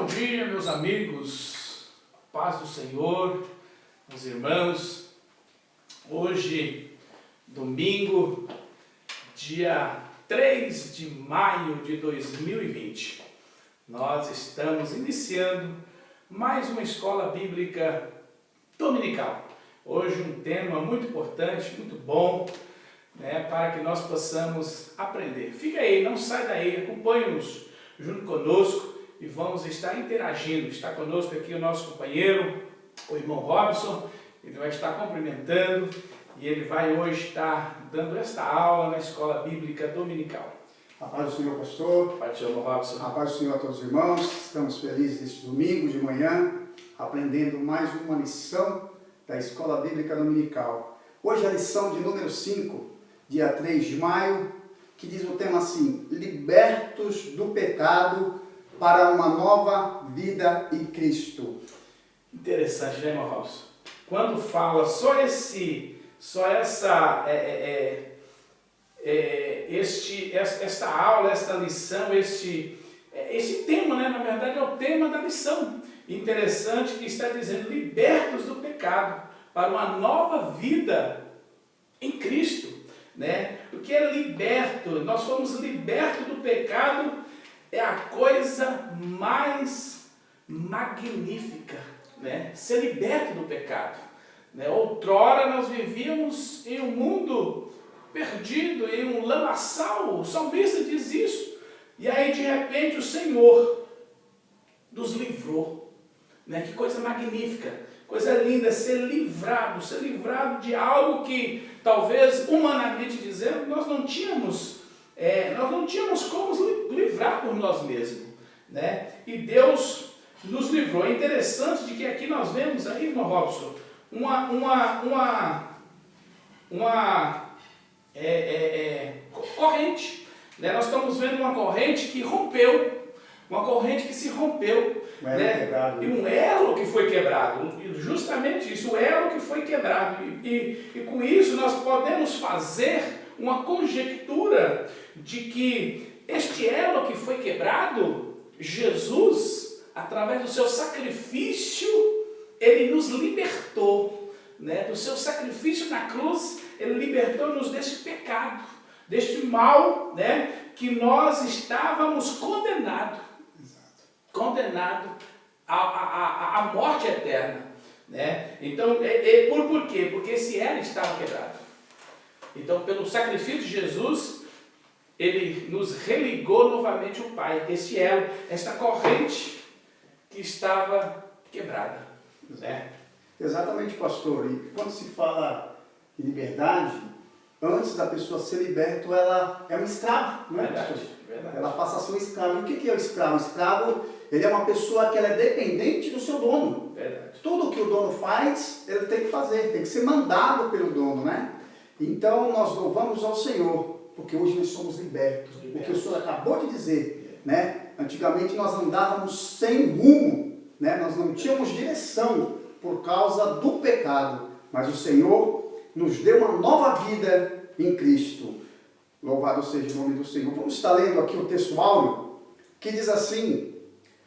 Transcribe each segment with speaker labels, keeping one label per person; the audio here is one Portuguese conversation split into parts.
Speaker 1: dia, meus amigos, paz do Senhor, meus irmãos. Hoje, domingo, dia 3 de maio de 2020, nós estamos iniciando mais uma escola bíblica dominical. Hoje um tema muito importante, muito bom, para que nós possamos aprender. Fica aí, não sai daí, acompanhe-nos junto conosco e vamos estar interagindo. Está conosco aqui o nosso companheiro, o irmão Robson, ele vai estar cumprimentando e ele vai hoje estar dando esta aula na escola bíblica dominical.
Speaker 2: A paz do Senhor, pastor.
Speaker 1: A paz do Senhor, Robson.
Speaker 2: A paz do Senhor a todos os irmãos. Estamos felizes neste domingo de manhã, aprendendo mais uma lição da escola bíblica dominical. Hoje a lição de número 5, dia 3 de maio, que diz o tema assim: libertos do pecado para uma nova vida em Cristo. Interessante, né, irmão Robson? Quando fala
Speaker 1: esta aula, esta lição, esse tema, na verdade é o tema da lição. Interessante que está dizendo libertos do pecado para uma nova vida em Cristo. O que é liberto? Nós fomos libertos do pecado, é a coisa mais magnífica, ser liberto do pecado. Outrora nós vivíamos em um mundo perdido, em um lamaçal, o salmista diz isso, e aí de repente o Senhor nos livrou. Que coisa magnífica, coisa linda, ser livrado de algo que talvez humanamente dizendo nós não tínhamos como nos livrar por nós mesmos, E Deus nos livrou. É interessante de que aqui nós vemos aí, irmão Robson, uma corrente, Nós estamos vendo uma corrente que rompeu, uma corrente que se rompeu, e um elo que foi quebrado, justamente isso, o elo que foi quebrado, e com isso nós podemos fazer uma conjectura de que este elo que foi quebrado, Jesus, através do seu sacrifício, ele nos libertou, do seu sacrifício na cruz, ele libertou-nos deste pecado, deste mal, que nós estávamos condenados à morte eterna, Então, por quê? Porque esse elo estava quebrado. Então, pelo sacrifício de Jesus, ele nos religou novamente o Pai, esse elo, esta corrente que estava quebrada.
Speaker 2: Exatamente, pastor. E quando se fala em liberdade, antes da pessoa ser liberta, ela é um escravo, não é,
Speaker 1: Verdade.
Speaker 2: Ela passa a ser um escravo. E o que é o escravo? O escravo, ele é uma pessoa que ela é dependente do seu dono.
Speaker 1: Verdade.
Speaker 2: Tudo que o dono faz, ele tem que fazer, tem que ser mandado pelo dono, Então, nós louvamos ao Senhor, porque hoje nós somos libertos. Porque o Senhor acabou de dizer, Antigamente nós andávamos sem rumo, Nós não tínhamos direção por causa do pecado. Mas o Senhor nos deu uma nova vida em Cristo. Louvado seja o nome do Senhor. Vamos estar lendo aqui o texto áureo, que diz assim: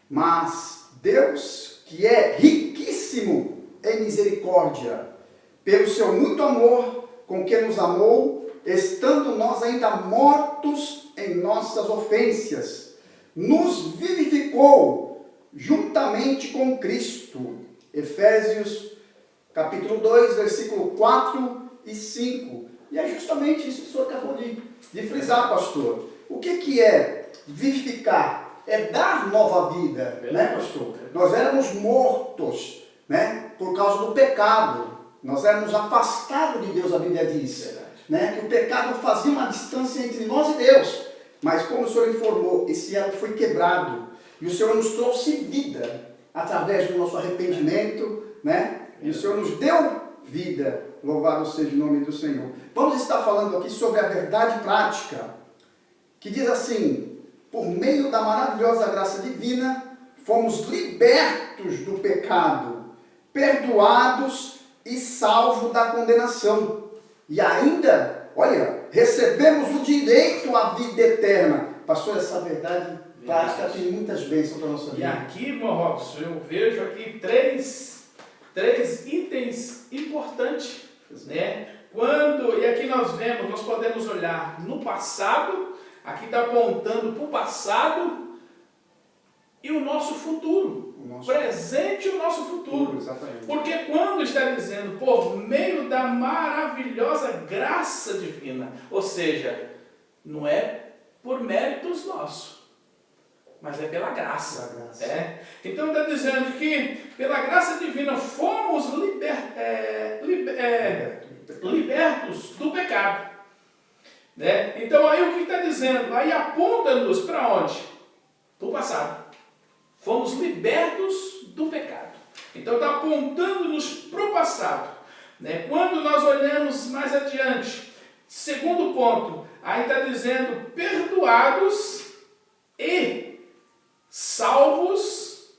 Speaker 2: mas Deus, que é riquíssimo em misericórdia, pelo seu muito amor com que nos amou, estando nós ainda mortos em nossas ofensas, nos vivificou juntamente com Cristo. Efésios capítulo 2, versículo 4 e 5. E é justamente isso que o senhor acabou de frisar, pastor. O que é vivificar? É dar nova vida, pastor? Nós éramos mortos, por causa do pecado. Nós éramos afastados de Deus, a Bíblia diz. Que o pecado fazia uma distância entre nós e Deus. Mas como o senhor informou, esse elo foi quebrado. E o Senhor nos trouxe vida através do nosso arrependimento, E o Senhor nos deu vida. Louvado seja o nome do Senhor. Vamos estar falando aqui sobre a verdade prática, que diz assim: por meio da maravilhosa graça divina, fomos libertos do pecado, perdoados e salvos da condenação. E ainda, recebemos o direito à vida eterna. Pastor, essa verdade prática tem muitas bênçãos para a nossa
Speaker 1: E
Speaker 2: vida.
Speaker 1: aqui, irmão Robson, eu vejo aqui três itens importantes, né? E aqui nós vemos, nós podemos olhar no passado, aqui está apontando para o passado e o nosso futuro. Presente e o nosso futuro.
Speaker 2: Exatamente.
Speaker 1: Porque quando está dizendo, por meio da maravilhosa graça divina, ou seja, não é por méritos nossos, mas é pela graça. Então está dizendo que pela graça divina fomos libertos do pecado. Né? Então aí o que está dizendo? Aí aponta-nos para onde? Para o passado. Fomos libertos do pecado. Então está apontando-nos para o passado. Né? Quando nós olhamos mais adiante, segundo ponto, aí está dizendo perdoados e salvos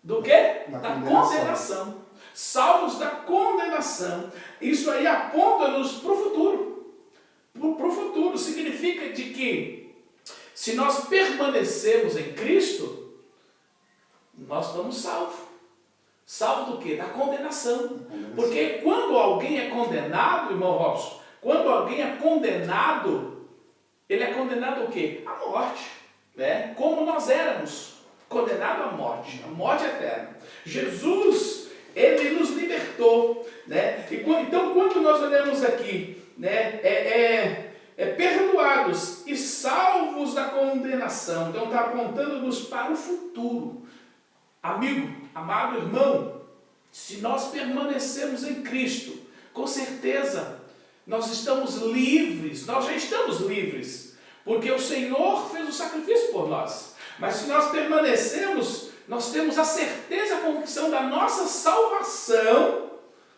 Speaker 1: do quê? Da condenação. Salvos da condenação. Isso aí aponta-nos para o futuro. Para o futuro significa de que se nós permanecermos em Cristo, nós estamos salvos. Salvo do quê? Da condenação. Porque quando alguém é condenado, irmão Robson, quando alguém é condenado, ele é condenado o quê? À morte. Né? Como nós éramos, condenado à morte eterna. Jesus, ele nos libertou. Né? Então, quando nós olhamos aqui, né, perdoados e salvos da condenação, então está apontando-nos para o futuro. Amigo, amado irmão, se nós permanecermos em Cristo, com certeza nós estamos livres, nós já estamos livres, porque o Senhor fez o sacrifício por nós. Mas se nós permanecermos, nós temos a certeza, a convicção da nossa salvação,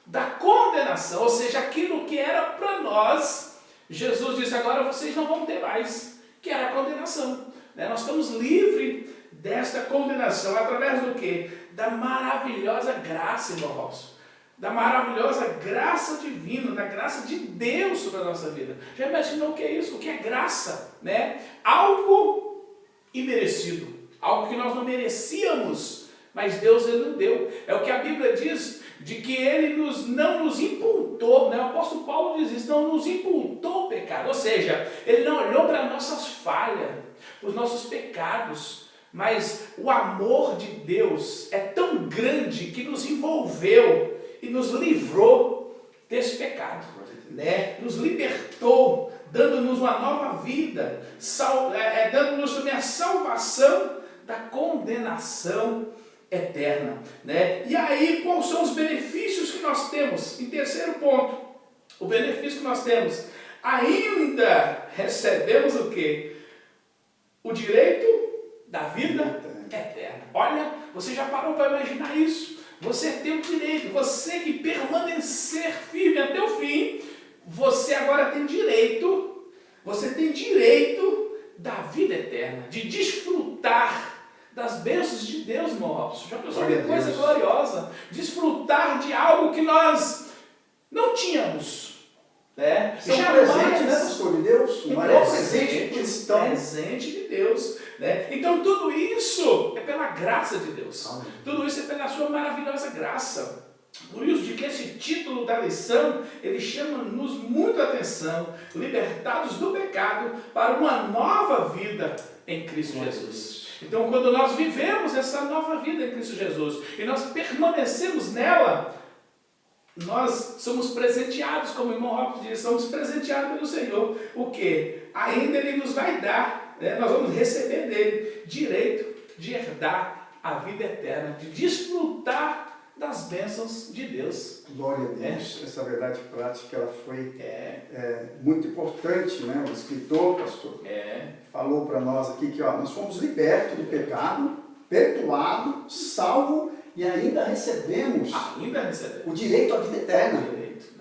Speaker 1: da condenação, ou seja, aquilo que era para nós, Jesus disse, agora vocês não vão ter mais, que era a condenação. Né? Nós estamos livres desta condenação, através do quê? Da maravilhosa graça, irmão Robson. Da maravilhosa graça divina, da graça de Deus sobre a nossa vida. Já imaginou o que é isso? O que é graça? Né? Algo imerecido, algo que nós não merecíamos, mas Deus ele nos deu. É o que a Bíblia diz, de que Ele não nos imputou, né? O apóstolo Paulo diz isso, não nos imputou o pecado, ou seja, Ele não olhou para nossas falhas, para os nossos pecados, mas o amor de Deus é tão grande que nos envolveu e nos livrou desse pecado, né? Nos libertou, dando-nos uma nova vida, dando-nos também a salvação da condenação eterna, né? E aí, quais são os benefícios que nós temos? Em terceiro ponto, o benefício que nós temos, ainda recebemos o quê? O direito da vida eterna. Olha, você já parou para imaginar isso? Você tem o direito, você que permanecer firme até o fim, você agora tem direito, da vida eterna, de desfrutar das bênçãos de Deus, irmão Robson. Já pensou que coisa gloriosa? Desfrutar de algo que nós não tínhamos. Né?
Speaker 2: Isso é um presente, né, pastor, de Deus? Um
Speaker 1: presente cristão. Presente de Deus. Né? Então tudo isso é pela graça de Deus. Amém. Tudo isso é pela sua maravilhosa graça. Por isso de que esse título da lição, ele chama-nos muito a atenção, libertados do pecado para uma nova vida em Cristo Jesus. Então, quando nós vivemos essa nova vida em Cristo Jesus e nós permanecemos nela, nós somos presenteados, como o irmão Robson diz, somos presenteados pelo Senhor. O que? Ainda Ele nos vai dar, né? Nós vamos receber dele direito de herdar a vida eterna, de desfrutar das bênçãos de Deus.
Speaker 2: Glória a Deus. Essa verdade prática ela foi muito importante, né? O escritor, pastor, falou para nós aqui que nós fomos libertos do pecado, perdoado, salvo e ainda recebemos o direito à vida eterna.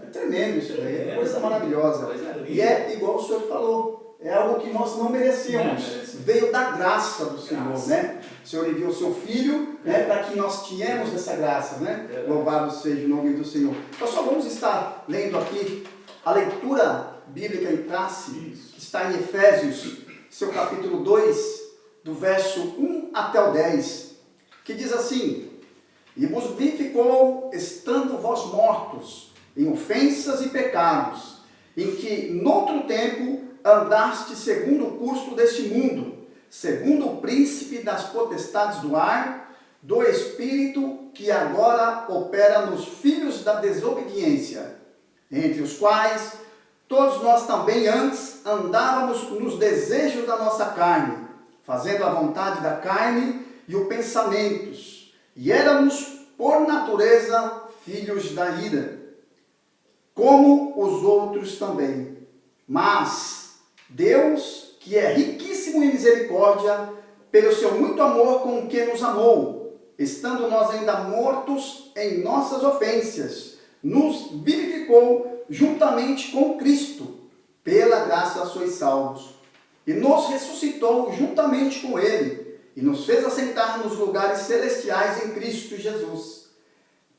Speaker 2: É tremendo isso aí, é coisa maravilhosa. E é igual o senhor falou, é algo que nós não merecíamos. Veio da graça do Senhor, né? O Senhor enviou o seu Filho, né, para que nós tenhamos essa graça, né? Louvado seja o nome do Senhor. Nós só vamos estar lendo aqui a leitura bíblica em classe, que está em Efésios, seu capítulo 2, do verso 1 até o 10, que diz assim: e vos vivificou, estando vós mortos em ofensas e pecados, em que noutro tempo andaste segundo o curso deste mundo, segundo o príncipe das potestades do ar, do espírito que agora opera nos filhos da desobediência, entre os quais todos nós também antes andávamos nos desejos da nossa carne, fazendo a vontade da carne e os pensamentos, e éramos, por natureza, filhos da ira, como os outros também. Mas Deus, que é riquíssimo em misericórdia, pelo seu muito amor com que nos amou, estando nós ainda mortos em nossas ofensas, nos vivificou juntamente com Cristo. Pela graça sois salvos. E nos ressuscitou juntamente com Ele, e nos fez assentar nos lugares celestiais em Cristo Jesus,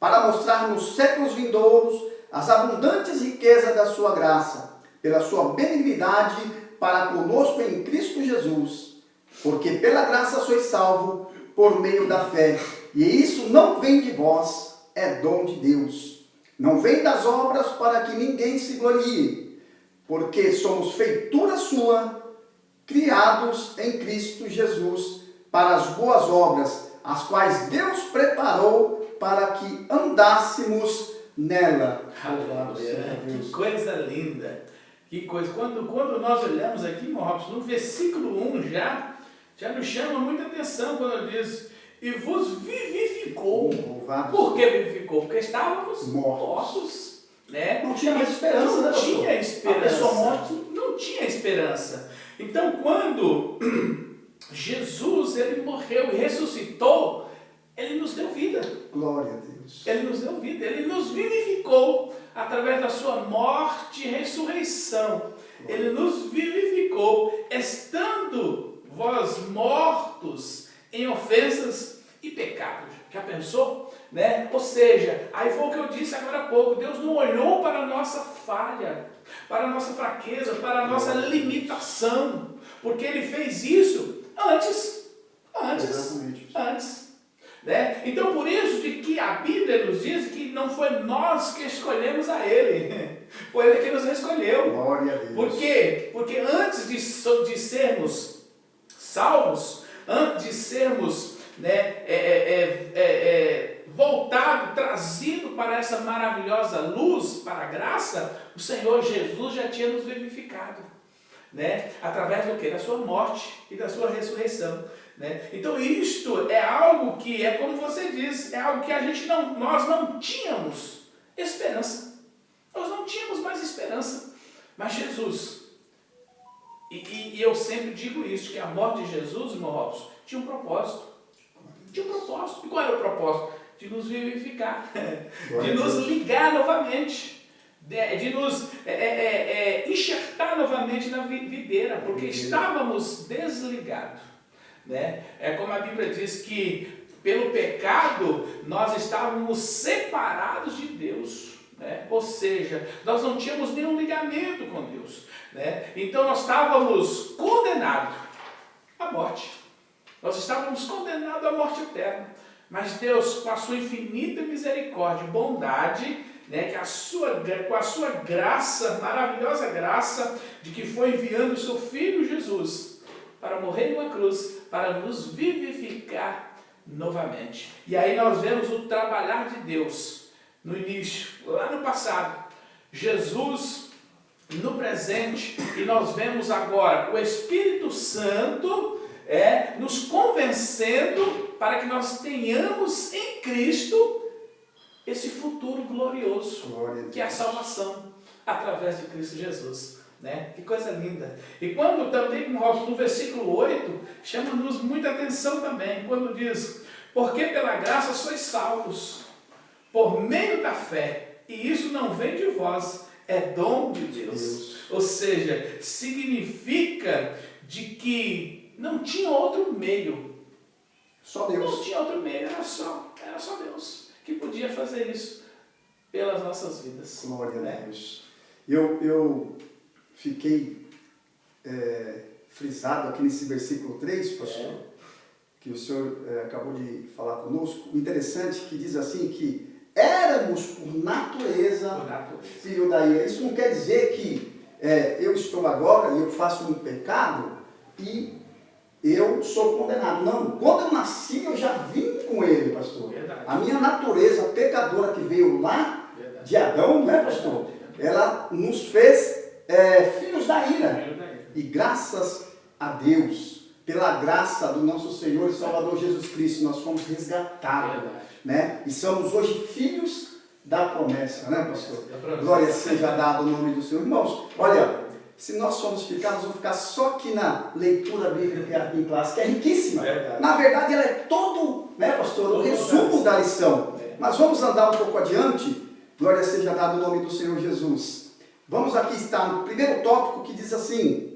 Speaker 2: para mostrar nos séculos vindouros as abundantes riquezas da sua graça, pela sua benignidade para conosco em Cristo Jesus. Porque pela graça sois salvos por meio da fé, e isso não vem de vós, é dom de Deus. Não vem das obras para que ninguém se glorie, porque somos feitura sua, criados em Cristo Jesus, para as boas obras, as quais Deus preparou para que andássemos nela.
Speaker 1: Aleluia. Que coisa linda. Que coisa. Quando nós olhamos aqui, irmão Robson, no versículo 1 já nos chama muita atenção quando diz: e vos vivificou. Por que vivificou? Porque estávamos mortos. Né?
Speaker 2: Não tinha mais esperança.
Speaker 1: Não tinha esperança.
Speaker 2: A pessoa morta
Speaker 1: não tinha esperança. Então, quando Jesus ele morreu e ressuscitou, ele nos deu vida.
Speaker 2: Glória a Deus.
Speaker 1: Ele nos deu vida, ele nos vivificou através da sua morte e ressurreição. Ele nos vivificou, estando vós mortos em ofensas e pecados. Já pensou? Né? Ou seja, aí foi o que eu disse agora há pouco, Deus não olhou para a nossa falha, para a nossa fraqueza, para a nossa limitação, porque Ele fez isso antes. Né? Então, por isso de que a Bíblia nos diz que não foi nós que escolhemos a Ele, foi Ele que nos escolheu.
Speaker 2: Glória a Deus.
Speaker 1: Por quê? Porque antes de sermos salvos, antes de sermos voltado, trazido para essa maravilhosa luz, para a graça, o Senhor Jesus já tinha nos vivificado, né? Através do quê? Da sua morte e da sua ressurreição. Né? Então isto é algo que, é como você diz, é algo que nós não tínhamos esperança. Nós não tínhamos mais esperança. Mas Jesus, e eu sempre digo isso, que a morte de Jesus, irmão Robson, tinha um propósito. Tinha um propósito. E qual era o propósito? De nos vivificar, de nos ligar novamente, de nos enxertar novamente na videira, porque estávamos desligados. Né? É como a Bíblia diz que pelo pecado nós estávamos separados de Deus, né? Ou seja, nós não tínhamos nenhum ligamento com Deus, né? Então nós estávamos condenados à morte, nós estávamos condenados à morte eterna, mas Deus, com a sua infinita misericórdia e bondade, né, que com a sua graça, maravilhosa graça, de que foi enviando o seu Filho Jesus para morrer em uma cruz, para nos vivificar novamente. E aí nós vemos o trabalhar de Deus no início, lá no passado, Jesus no presente, e nós vemos agora o Espírito Santo nos convencendo para que nós tenhamos em Cristo esse futuro glorioso, que é a salvação através de Cristo Jesus. Né? Que coisa linda. E quando também, no versículo 8, chama-nos muita atenção também, quando diz: porque pela graça sois salvos, por meio da fé, e isso não vem de vós, é dom de Deus. Ou seja, significa de que não tinha outro meio.
Speaker 2: Só Deus.
Speaker 1: Não tinha outro meio, era só Deus que podia fazer isso pelas nossas vidas.
Speaker 2: Glória a Deus. Eu fiquei frisado aqui nesse versículo 3, pastor, que o senhor acabou de falar conosco, o interessante que diz assim que éramos por natureza filho da ira. Isso não quer dizer que eu estou agora e eu faço um pecado e eu sou condenado. Não, quando eu nasci eu já vim com ele, pastor.
Speaker 1: Verdade.
Speaker 2: A minha natureza pecadora que veio lá de Adão, né, pastor? Ela nos fez filhos da ira. E graças a Deus, pela graça do nosso Senhor e Salvador Jesus Cristo, nós fomos resgatados, né? E somos hoje filhos da promessa, né, pastor? Glória seja dada o nome do Senhor. Irmãos, olha, se nós formos ficar, nós vamos ficar só aqui na leitura bíblica aqui em classe, que é riquíssima. Na verdade, ela é todo, né, pastor, o resumo da lição. Mas vamos andar um pouco adiante. Glória seja dada o nome do Senhor Jesus. Vamos aqui estar no primeiro tópico que diz assim: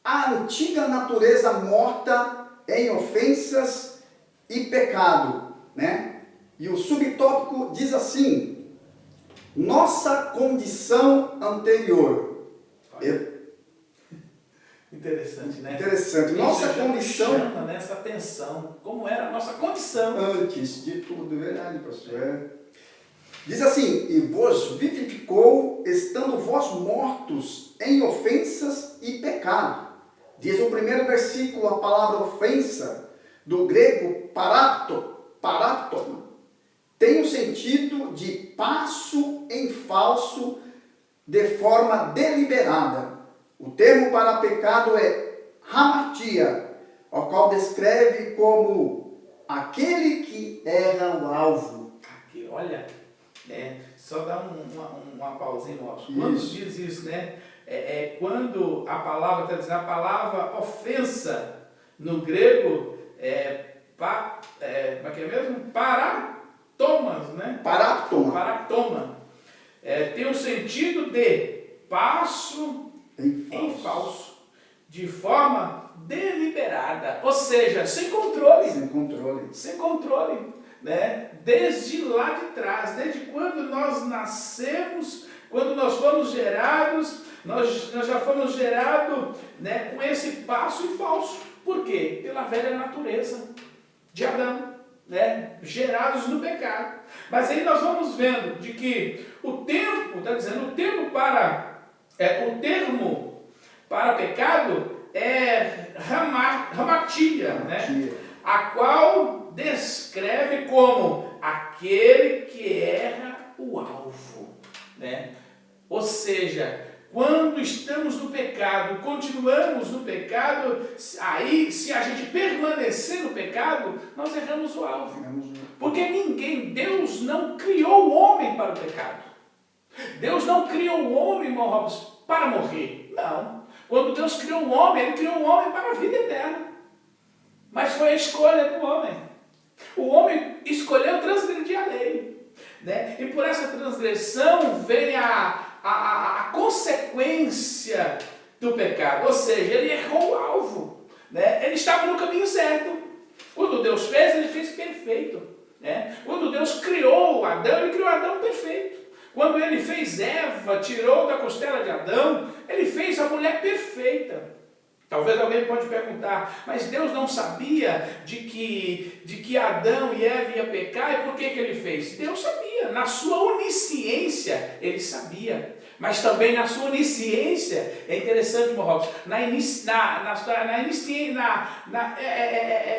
Speaker 2: a antiga natureza morta em ofensas e pecado, né? E o subtópico diz assim: nossa condição anterior.
Speaker 1: Interessante, né?
Speaker 2: Interessante. Nossa condição.
Speaker 1: Chama nessa atenção. Como era a nossa condição?
Speaker 2: Antes de tudo, verdade, pastor. Diz assim: e vos vivificou, estando vós mortos em ofensas e pecado. Diz o primeiro versículo, a palavra ofensa, do grego paráptoma, tem o sentido de passo em falso, de forma deliberada. O termo para pecado é hamartia, o qual descreve como aquele que erra o alvo.
Speaker 1: Aqui, olha, só dá uma pausinha, quando diz isso, né? Quando a palavra está dizendo, a palavra ofensa no grego como é que é mesmo? Paraptomas, né? Paraptoma. Tem o sentido de passo em falso, de forma deliberada, ou seja, sem controle. Sem controle, né? Desde lá de trás, desde quando nós nascemos, quando nós fomos gerados, nós já fomos gerados, né, com esse passo em falso. Por quê? Pela velha natureza de Adão, né, gerados no pecado. Mas aí nós vamos vendo de que o tempo, está dizendo, o termo para pecado é hamatia, né, a qual descreve como aquele que erra o alvo, né? Ou seja, quando estamos no pecado, continuamos no pecado, aí se a gente permanecer no pecado, nós erramos o alvo. Porque Deus não criou o homem para o pecado. Deus não criou o homem, irmão Robson, para morrer. Não. Quando Deus criou o homem, Ele criou o homem para a vida eterna. Mas foi a escolha do homem. O homem escolheu transgredir a lei, né? E por essa transgressão vem a consequência do pecado. Ou seja, ele errou o alvo, né? Ele estava no caminho certo. Quando Deus fez, Ele fez perfeito, né? Quando Deus criou Adão, Ele criou Adão perfeito. Quando Ele fez Eva, tirou da costela de Adão, Ele fez a mulher perfeita. Talvez alguém pode perguntar, mas Deus não sabia de que Adão e Eva iam pecar, e por que Ele fez? Deus sabia, na sua onisciência Ele sabia, mas também na sua onisciência, é interessante, irmão Robson, na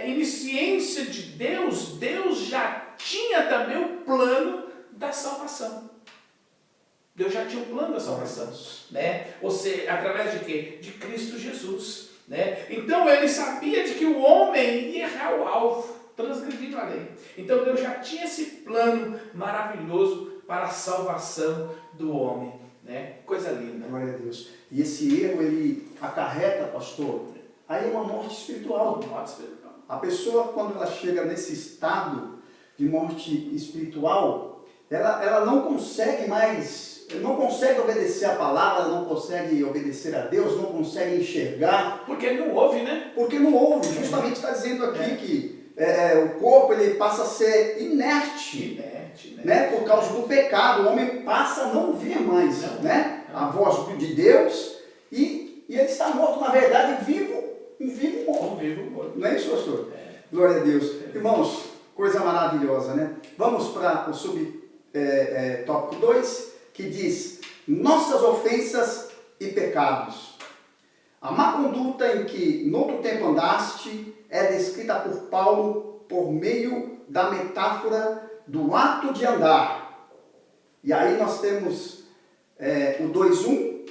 Speaker 1: onisciência de Deus, Deus já tinha também o plano da salvação. Deus já tinha um plano da salvação, né? Ou seja, através de quê? De Cristo Jesus, né? Então Ele sabia de que o homem ia errar o alvo, transgredindo a lei. Então Deus já tinha esse plano maravilhoso para a salvação do homem, né? Coisa linda.
Speaker 2: Glória a Deus. E esse erro, ele acarreta, pastor, aí uma morte espiritual. A pessoa, quando ela chega nesse estado de morte espiritual, ela não consegue mais... não consegue obedecer a palavra, não consegue obedecer a Deus, não consegue enxergar.
Speaker 1: Porque não ouve, né?
Speaker 2: Porque não ouve. Justamente está dizendo aqui que o corpo ele passa a ser inerte, né? Por causa do pecado. O homem passa a não ouvir mais, né? A voz de Deus e ele está morto, na verdade, vivo um vivo morto.
Speaker 1: Um vivo morto.
Speaker 2: Não é isso, pastor? Glória a Deus. Irmãos, coisa maravilhosa, né? Vamos para o tópico 2, que diz: nossas ofensas e pecados. A má conduta em que noutro tempo andaste é descrita por Paulo por meio da metáfora do ato de andar. E aí nós temos o 2:1,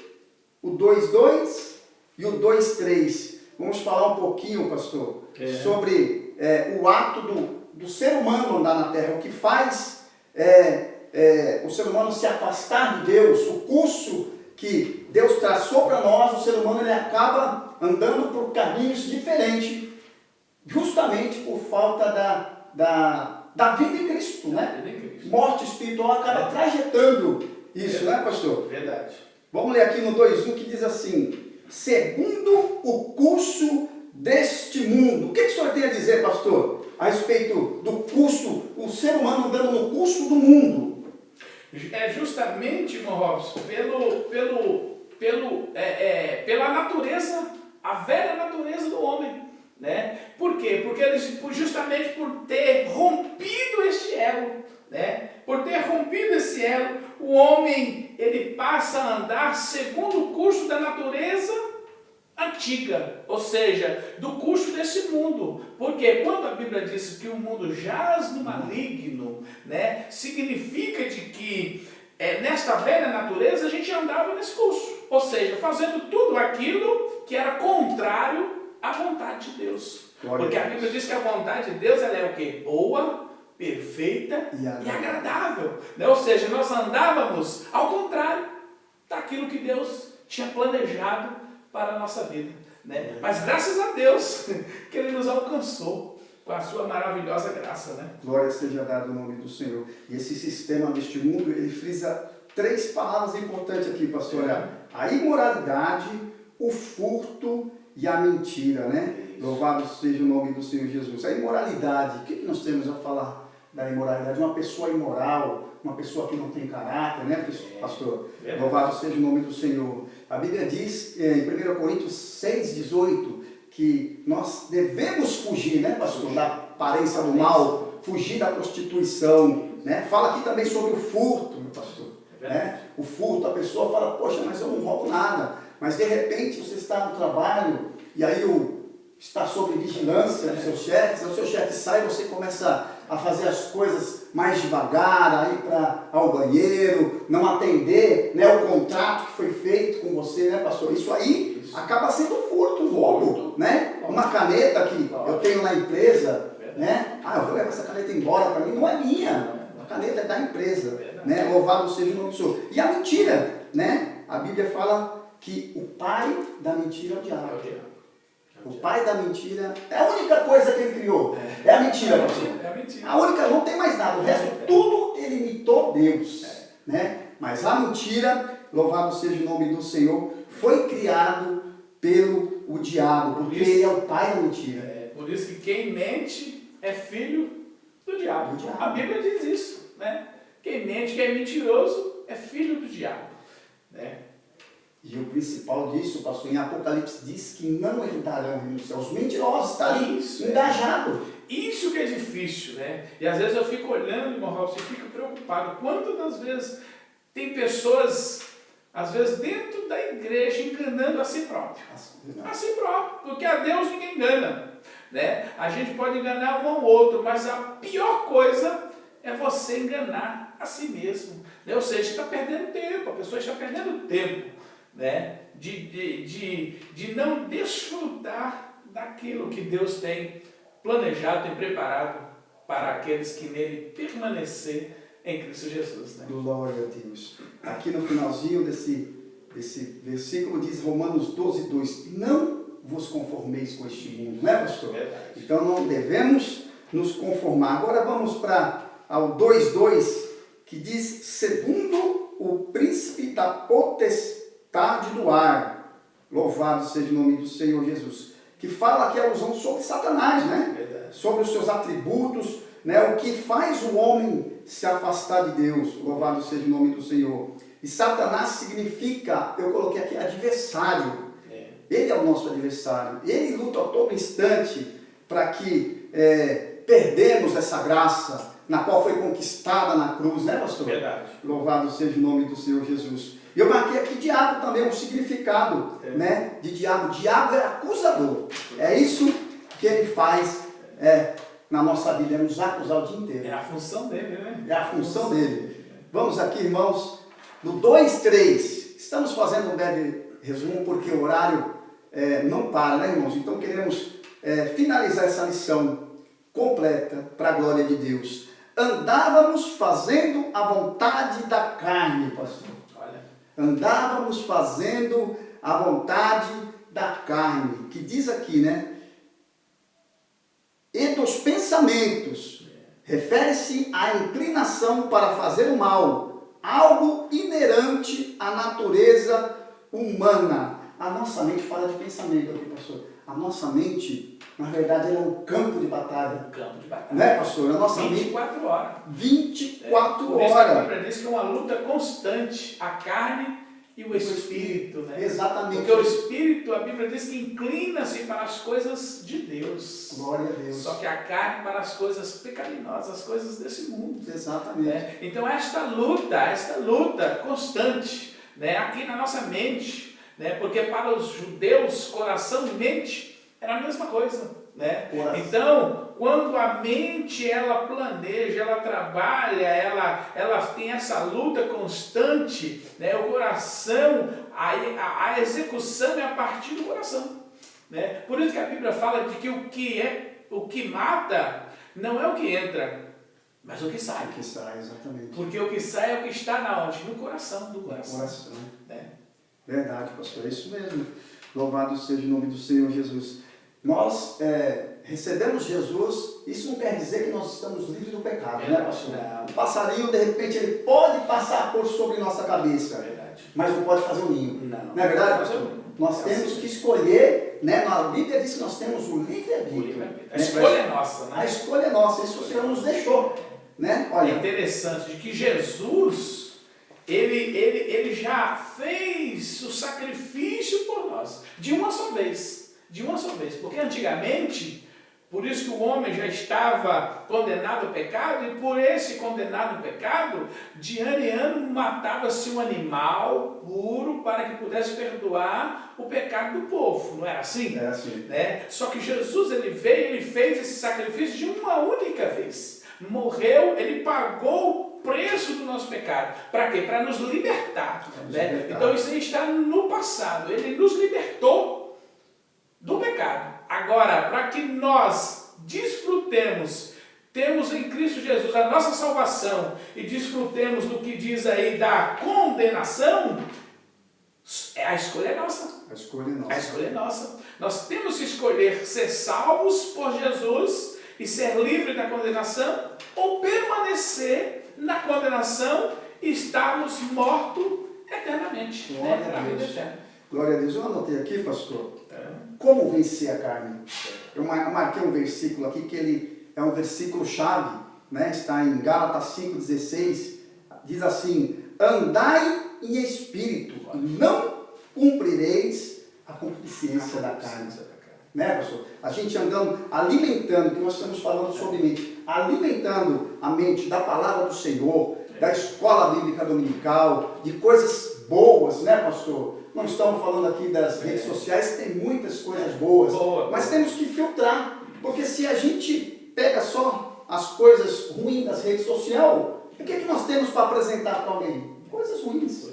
Speaker 2: o 2:2 e o 2:3. Vamos falar um pouquinho, pastor, sobre o ato do ser humano andar na terra, o que faz o ser humano se afastar de Deus, o curso que Deus traçou para nós. O ser humano ele acaba andando por caminhos diferentes, justamente por falta da vida em Cristo, né? Morte espiritual acaba trajetando isso, né, pastor?
Speaker 1: Verdade.
Speaker 2: Vamos ler aqui no 2:1 que diz assim: segundo o curso deste mundo. O que o senhor tem a dizer, pastor, a respeito do curso, o ser humano andando no curso do mundo?
Speaker 1: É justamente, irmão Robson, pela natureza, a velha natureza do homem, né? Por quê? Porque justamente por ter rompido este elo, né? Por ter rompido esse elo, o homem ele passa a andar segundo o curso da natureza antiga, ou seja, do curso desse mundo. Porque quando a Bíblia diz que o mundo jaz no maligno, né, significa de que nesta velha natureza a gente andava nesse curso, ou seja, fazendo tudo aquilo que era contrário à vontade de Deus. Porque a Bíblia diz que a vontade de Deus ela é o quê? Boa, perfeita e agradável, né? Ou seja, nós andávamos ao contrário daquilo que Deus tinha planejado para a nossa vida, né? Mas graças a Deus que Ele nos alcançou com a sua maravilhosa graça, né?
Speaker 2: Glória seja dada o nome do Senhor. E esse sistema deste mundo, ele frisa 3 palavras importantes aqui, pastor. A imoralidade, o furto e a mentira, né? Isso. Louvado seja o nome do Senhor Jesus. A imoralidade, o que nós temos a falar da imoralidade? Uma pessoa imoral, uma pessoa que não tem caráter, né, pastor? Louvado seja o nome do Senhor. A Bíblia diz em 1 Coríntios 6:18 que nós devemos fugir, né, pastor, da aparência do mal, fugir da prostituição, né? Fala aqui também sobre o furto, meu pastor. Né? O furto, a pessoa fala: poxa, mas eu não roubo nada. Mas de repente você está no trabalho e aí está sob vigilância dos seus chefes, o seu chefe sai e você começa a fazer as coisas mais devagar, a ir ao banheiro, não atender, né, o contrato que foi feito com você, né, pastor? Isso aí acaba sendo um furto, um roubo, né? Uma caneta que eu tenho na empresa, né? Eu vou levar essa caneta embora, para mim não é minha, a caneta é da empresa, né? Louvado seja o nome do Senhor. E a mentira, né? A Bíblia fala que o pai da mentira é o diabo. O pai da mentira é a única coisa que ele criou. É a mentira, pastor.
Speaker 1: É a mentira.
Speaker 2: A única, não tem mais nada. O resto, tudo ele imitou Deus. Né? Mas a mentira, louvado seja o nome do Senhor, foi criado pelo diabo, porque ele é o pai da mentira.
Speaker 1: Por isso que quem mente é filho do diabo. A Bíblia diz isso, né? Quem mente, quem é mentiroso, é filho do diabo, né?
Speaker 2: E o principal disso, pastor, em Apocalipse diz que não entrarão no céu. Os mentirosos estão ali, engajados.
Speaker 1: Isso que é difícil, né? E às vezes eu fico olhando, irmão Robson, e fico preocupado. Quantas das vezes tem pessoas, às vezes dentro da igreja, enganando a si próprio. A si próprio, porque a Deus ninguém engana, né? A gente pode enganar um ao outro, mas a pior coisa é você enganar a si mesmo, né? Ou seja, está perdendo tempo, a pessoa está perdendo tempo, né? De não desfrutar daquilo que Deus tem planejado e preparado para aqueles que nele permanecer em Cristo Jesus, né?
Speaker 2: Glória a Deus. Aqui no finalzinho desse versículo diz Romanos 12:2: não vos conformeis com este mundo, não é, pastor?
Speaker 1: Verdade.
Speaker 2: Então não devemos nos conformar. Agora vamos ao 2:2, que diz: segundo o príncipe da potestade do ar, louvado seja o nome do Senhor Jesus, que fala aqui a alusão sobre Satanás, né?
Speaker 1: Verdade.
Speaker 2: Sobre os seus atributos, né? O que faz o homem se afastar de Deus, louvado seja o nome do Senhor. E Satanás significa, eu coloquei aqui, adversário. Ele é o nosso adversário. Ele luta a todo instante para que perdemos essa graça na qual foi conquistada na cruz, né, pastor?
Speaker 1: Verdade.
Speaker 2: Louvado seja o nome do Senhor Jesus. E eu marquei aqui diabo também, um significado, né, de diabo. Diabo é acusador. É isso que ele faz na nossa vida, é nos acusar o dia inteiro.
Speaker 1: É a função dele, né?
Speaker 2: É a função dele. Vamos aqui, irmãos, no 2:3. Estamos fazendo um breve resumo porque o horário não para, né, irmãos? Então queremos finalizar essa lição completa para a glória de Deus. Andávamos fazendo a vontade da carne, pastor.
Speaker 1: Olha.
Speaker 2: Andávamos fazendo a vontade da carne, que diz aqui, né? E dos pensamentos, refere-se à inclinação para fazer o mal, algo inerente à natureza humana. A nossa mente fala de pensamento aqui, pastor. A nossa mente, na verdade, ela é um campo de batalha.
Speaker 1: Um campo de batalha.
Speaker 2: Né, pastor? A nossa
Speaker 1: 24 horas.
Speaker 2: 24
Speaker 1: Por isso
Speaker 2: horas.
Speaker 1: a Bíblia diz que é uma luta constante, a carne e o espírito, né?
Speaker 2: Exatamente.
Speaker 1: Porque o espírito, a Bíblia diz que inclina-se para as coisas de Deus.
Speaker 2: Glória a Deus.
Speaker 1: Só que a carne para as coisas pecaminosas, as coisas desse mundo.
Speaker 2: Exatamente.
Speaker 1: Né? Então esta luta constante, né? Aqui na nossa mente, né? Porque para os judeus, coração e mente era a mesma coisa. Né? Então, quando a mente ela planeja, ela trabalha, ela tem essa luta constante, né? O coração, a execução é a partir do coração. Né? Por isso que a Bíblia fala de que o que mata não é o que entra, mas o que sai.
Speaker 2: O que sai, exatamente.
Speaker 1: Porque o que sai é o que está na onde? No coração do coração.
Speaker 2: No coração.
Speaker 1: Né?
Speaker 2: Verdade, pastor, é isso mesmo. Louvado seja o nome do Senhor Jesus. Nós recebemos Jesus, isso não quer dizer que nós estamos livres do pecado, né, pastor? O passarinho, de repente, ele pode passar por sobre nossa cabeça,
Speaker 1: Verdade.
Speaker 2: mas não pode fazer um ninho.
Speaker 1: Não.
Speaker 2: Não é verdade, pastor? Nós temos que escolher, né? Na Bíblia diz que nós temos o livre-arbítrio.
Speaker 1: A escolha é nossa, né?
Speaker 2: A escolha é nossa, isso o Senhor nos deixou, né? Olha,
Speaker 1: é interessante de que Jesus, ele já fez o sacrifício por nós, de uma só vez, porque antigamente, por isso que o homem já estava condenado ao pecado, e por esse condenado ao pecado, de ano em ano matava-se um animal puro para que pudesse perdoar o pecado do povo, não era assim?
Speaker 2: é assim.
Speaker 1: Né? Só que Jesus, ele veio, ele fez esse sacrifício de uma única vez, morreu, ele pagou o preço do nosso pecado, para quê? Para nos libertar, né? Então isso aí está no passado, ele nos libertou do pecado. Agora, para que nós desfrutemos, temos em Cristo Jesus a nossa salvação e desfrutemos do que diz aí da condenação, a escolha é nossa.
Speaker 2: A escolha é nossa.
Speaker 1: A escolha é nossa. Nós temos que escolher ser salvos por Jesus e ser livre da condenação, ou permanecer na condenação e estarmos mortos eternamente.
Speaker 2: Glória
Speaker 1: né?
Speaker 2: a Deus.
Speaker 1: Vida eterna.
Speaker 2: Glória a Deus. Eu anotei aqui, pastor, como vencer a carne. Eu marquei um versículo aqui que ele é um versículo chave, né? Está em Gálatas 5,16, diz assim: andai em espírito, e não cumprireis a concupiscência da carne. Né, pastor? A gente andando, alimentando, que nós estamos falando sobre mente, alimentando a mente da palavra do Senhor, da escola bíblica dominical, de coisas boas, né, pastor? Não estamos falando aqui das redes sociais, tem muitas coisas boas, mas temos que filtrar, porque se a gente pega só as coisas ruins das redes sociais, o que é que nós temos para apresentar para alguém? Coisas ruins.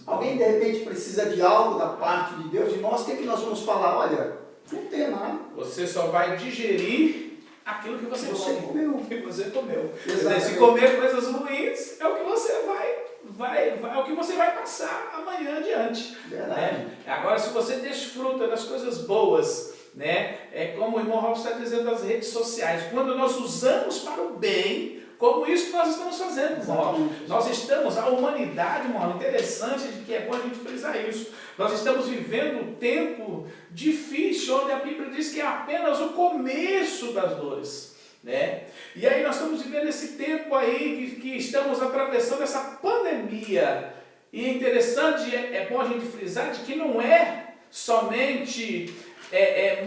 Speaker 2: Alguém de repente precisa de algo da parte de Deus, de nós, o que é que nós vamos falar? Olha, não tem nada.
Speaker 1: Você só vai digerir aquilo que você
Speaker 2: comeu.
Speaker 1: O que você comeu.
Speaker 2: Exatamente.
Speaker 1: Se comer coisas ruins, é o que você é o que você vai passar amanhã adiante. Né? Agora, se você desfruta das coisas boas, né? É como o irmão Robson está dizendo das redes sociais, quando nós usamos para o bem, como isso que nós estamos fazendo, irmão. Nós estamos, a humanidade, irmão, interessante de que é bom a gente frisar isso. Nós estamos vivendo um tempo difícil, onde a Bíblia diz que é apenas o começo das dores. Né? E aí nós estamos vivendo esse tempo aí que estamos atravessando essa pandemia. E é interessante, é bom a gente frisar de que não é somente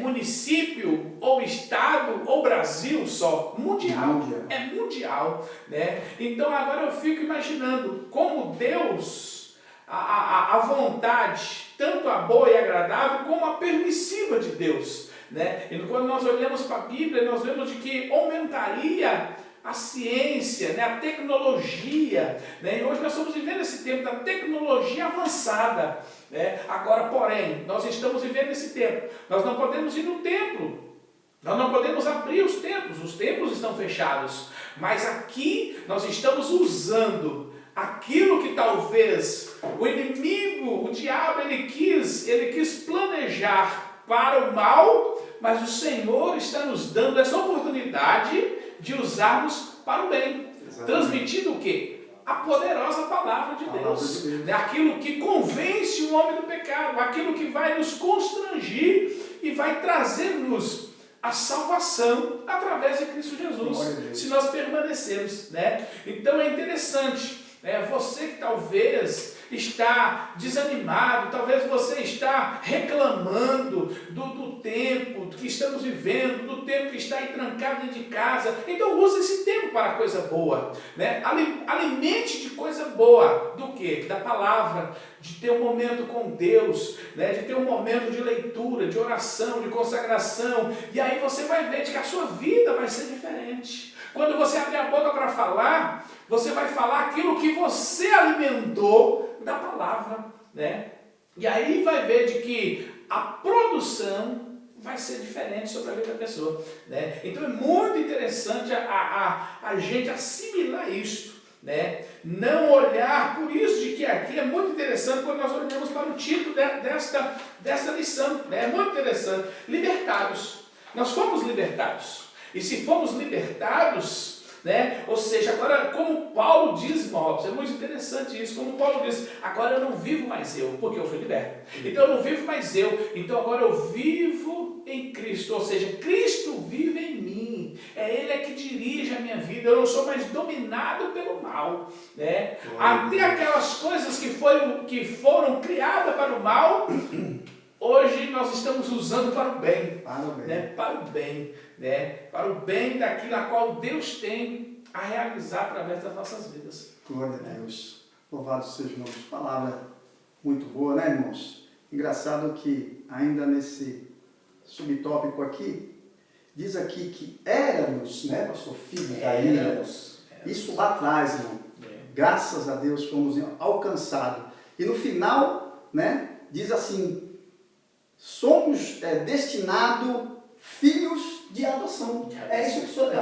Speaker 1: município ou estado ou Brasil só, mundial. É mundial, né? Então agora eu fico imaginando como Deus, a vontade, tanto a boa e agradável como a permissiva de Deus, né? E quando nós olhamos para a Bíblia, nós vemos de que aumentaria a ciência, né, a tecnologia, né, e hoje nós estamos vivendo esse tempo da tecnologia avançada, né? Agora, porém, nós estamos vivendo esse tempo, nós não podemos ir no templo, nós não podemos abrir os templos estão fechados, mas aqui nós estamos usando aquilo que talvez o inimigo, o diabo, ele quis planejar para o mal, mas o Senhor está nos dando essa oportunidade de usarmos para o bem. Exatamente. Transmitindo o quê? A poderosa palavra de Deus. Aquilo que convence o homem do pecado, aquilo que vai nos constrangir e vai trazer-nos a salvação através de Cristo Jesus, se nós permanecermos, né? Então é interessante, né? Você que talvez está desanimado, talvez você está reclamando do tempo que estamos vivendo, do tempo que está aí trancado dentro de casa. Então use esse tempo para coisa boa, né? Alimente de coisa boa, do que? Da palavra, de ter um momento com Deus, né? De ter um momento de leitura, de oração, de consagração, e aí você vai ver que a sua vida vai ser diferente. Quando você abrir a boca para falar, você vai falar aquilo que você alimentou da palavra, né? E aí vai ver de que a produção vai ser diferente sobre a vida da pessoa, né? Então é muito interessante a gente assimilar isso, né? Não olhar, por isso de que aqui é muito interessante quando nós olhamos para o título desta lição, né? É muito interessante. Libertados. Nós fomos libertados. E se fomos libertados, né? Ou seja, agora, como Paulo diz, irmãos, é muito interessante isso, como Paulo diz, agora eu não vivo mais eu, porque eu fui liberto. Então eu não vivo mais eu, então agora eu vivo em Cristo, ou seja, Cristo vive em mim, é Ele que dirige a minha vida, eu não sou mais dominado pelo mal, né? Até aquelas coisas que foram criadas para o mal, hoje nós estamos usando para o bem, né? Para o bem, né? Para o bem daquilo a qual Deus tem a realizar através das nossas vidas.
Speaker 2: Glória a Deus. Louvado seja o nome de palavra. Muito boa, né, irmãos? Engraçado que ainda nesse subtópico aqui, diz aqui que éramos, né, pastor, filho da ira. Isso lá atrás, irmão. Graças a Deus fomos alcançados. E no final, né, diz assim, somos destinados filhos de adoção. É isso que o Senhor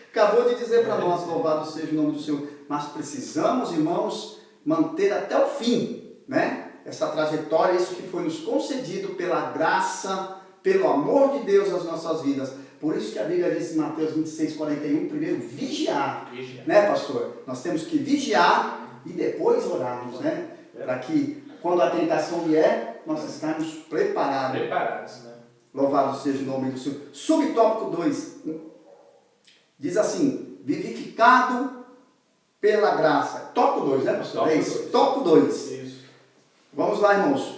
Speaker 2: acabou de dizer para nós, louvado seja o nome do Senhor. Mas precisamos, irmãos, manter até o fim, né? Essa trajetória, isso que foi nos concedido pela graça, pelo amor de Deus nas nossas vidas. Por isso que a Bíblia diz em Mateus 26, 41, primeiro vigiar, né, pastor? Nós temos que vigiar e depois orarmos, né? Para que quando a tentação vier, nós estamos preparados.
Speaker 1: Né?
Speaker 2: Louvado seja o nome do Senhor. Subtópico 2. Diz assim, vivificado pela graça. Tópico 2, né, pastor? Tópico 2. Isso. Vamos lá, irmãos.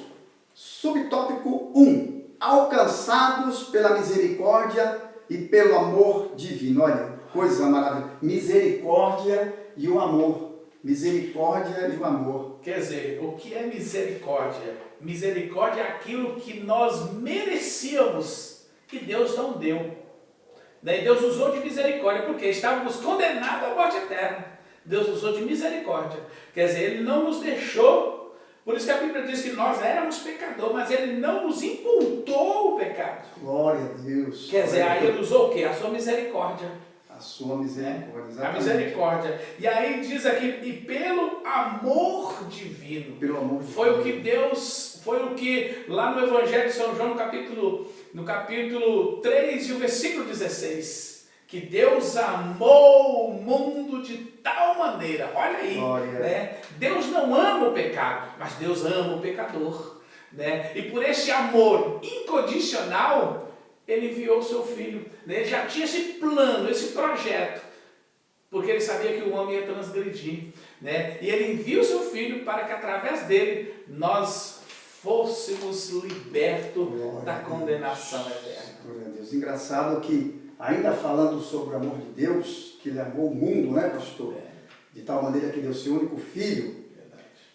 Speaker 2: Subtópico 1. Alcançados pela misericórdia e pelo amor divino. Olha, coisa maravilhosa. Misericórdia e o amor. Misericórdia e o amor.
Speaker 1: Quer dizer, o que é misericórdia? Misericórdia é aquilo que nós merecíamos e Deus não deu. Daí Deus usou de misericórdia, porque estávamos condenados à morte eterna. Deus usou de misericórdia. Quer dizer, Ele não nos deixou. Por isso que a Bíblia diz que nós éramos pecadores, mas Ele não nos imputou o pecado.
Speaker 2: Glória a Deus.
Speaker 1: Quer dizer, aí Ele usou o quê? A sua misericórdia.
Speaker 2: A sua misericórdia.
Speaker 1: A misericórdia. E aí diz aqui, e pelo amor divino.
Speaker 2: Pelo amor divino.
Speaker 1: Foi o que Deus, foi o que lá no Evangelho de São João, no capítulo 3 e o versículo 16, que Deus amou o mundo de tal maneira, olha aí, né? Deus não ama o pecado, mas Deus ama o pecador, né? E por esse amor incondicional, Ele enviou o seu filho, né? Ele já tinha esse plano, esse projeto, porque Ele sabia que o homem ia transgredir, né? E Ele envia o seu filho para que através dele nós fôssemos libertos da condenação eterna.
Speaker 2: Glória a Deus. Engraçado que, ainda falando sobre o amor de Deus, que Ele amou o mundo, né, pastor? De tal maneira que deu seu único filho.